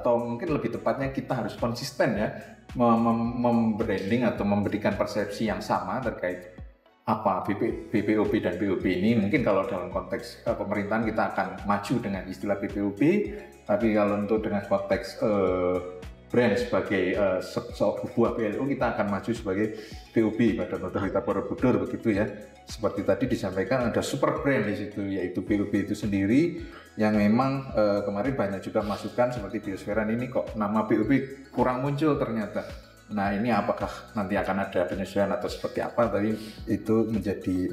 atau mungkin lebih tepatnya kita harus konsisten ya membranding atau memberikan persepsi yang sama terkait apa BPOB dan BOB ini. Mungkin kalau dalam konteks pemerintahan kita akan maju dengan istilah BPOB, tapi kalau untuk dengan konteks brand sebagai sebuah PLU kita akan maju sebagai BOB, Badan Otorita Borobudur begitu ya. Seperti tadi disampaikan ada super brand di situ yaitu BOB itu sendiri yang memang kemarin banyak juga masukan seperti Biosferan ini kok nama BOB kurang muncul ternyata. Nah ini apakah nanti akan ada penyesuaian atau seperti apa, tapi itu menjadi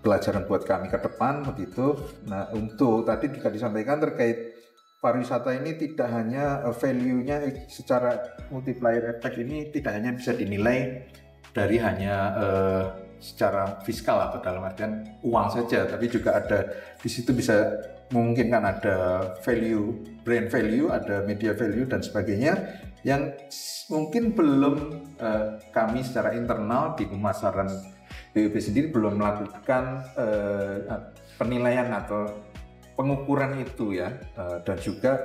pelajaran buat kami ke depan begitu. Nah untuk tadi juga disampaikan terkait pariwisata ini tidak hanya value-nya secara multiplier effect ini tidak hanya bisa dinilai dari hanya secara fiskal atau dalam artian uang saja, tapi juga ada di situ bisa memungkinkan ada value, brand value, ada media value dan sebagainya yang mungkin belum kami secara internal di pemasaran BOB sendiri belum melakukan penilaian atau pengukuran itu ya. Dan juga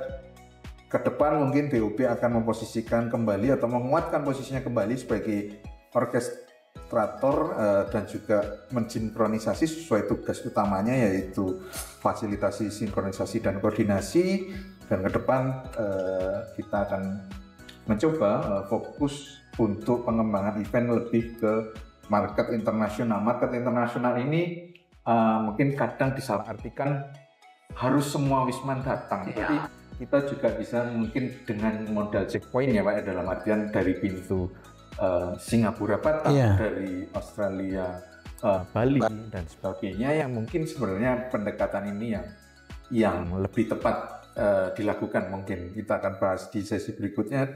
ke depan mungkin BOB akan memposisikan kembali atau menguatkan posisinya kembali sebagai orkestrator dan juga mensinkronisasi sesuai tugas utamanya yaitu fasilitasi, sinkronisasi dan koordinasi. Dan ke depan kita akan mencoba fokus untuk pengembangan event lebih ke market internasional. Market internasional ini mungkin kadang disalahartikan harus semua wisman datang. Jadi kita juga bisa mungkin dengan modal checkpoint ya Pak, ya, dalam artian dari pintu Singapura Batam, dari Australia Bali dan sebagainya, yang mungkin sebenarnya pendekatan ini yang lebih tepat dilakukan. Mungkin kita akan bahas di sesi berikutnya.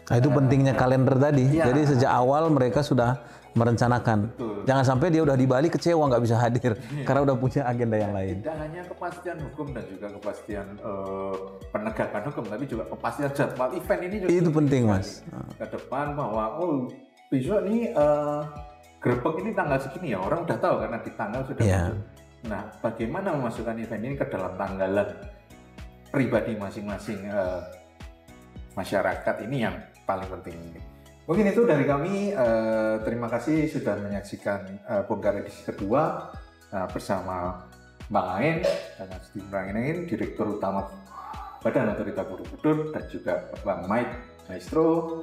Nah, itu pentingnya kalender tadi. Iya. Jadi sejak awal mereka sudah merencanakan. Betul. Jangan sampai dia udah di Bali kecewa nggak bisa hadir karena udah punya agenda yang lain. Tidak hanya kepastian hukum dan juga kepastian penegakan hukum, tapi juga kepastian jadwal event ini juga Itu penting, Mas. ke depan, bahwa besok nih gerbek ini tanggal segini ya, orang udah tahu karena di tanggal sudah muncul. Nah, bagaimana memasukkan event ini ke dalam tanggalan pribadi masing-masing masyarakat, ini yang paling penting. Mungkin itu dari kami. Terima kasih sudah menyaksikan Bongkar edisi kedua bersama Bang Ain dan Steve Rangin, Direktur Utama Badan Otorita Borobudur, dan juga Bang Mike Maestro,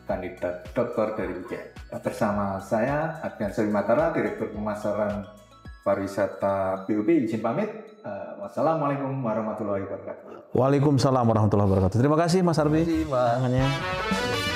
kandidat doktor dari UGM. Bersama saya, Adrian Selimatara, Direktur Pemasaran Pariwisata BUP, izin pamit. Wassalamualaikum warahmatullahi wabarakatuh. Waalaikumsalam warahmatullahi wabarakatuh. Terima kasih Mas Arbi. Terima kasih, Pak. Tangannya.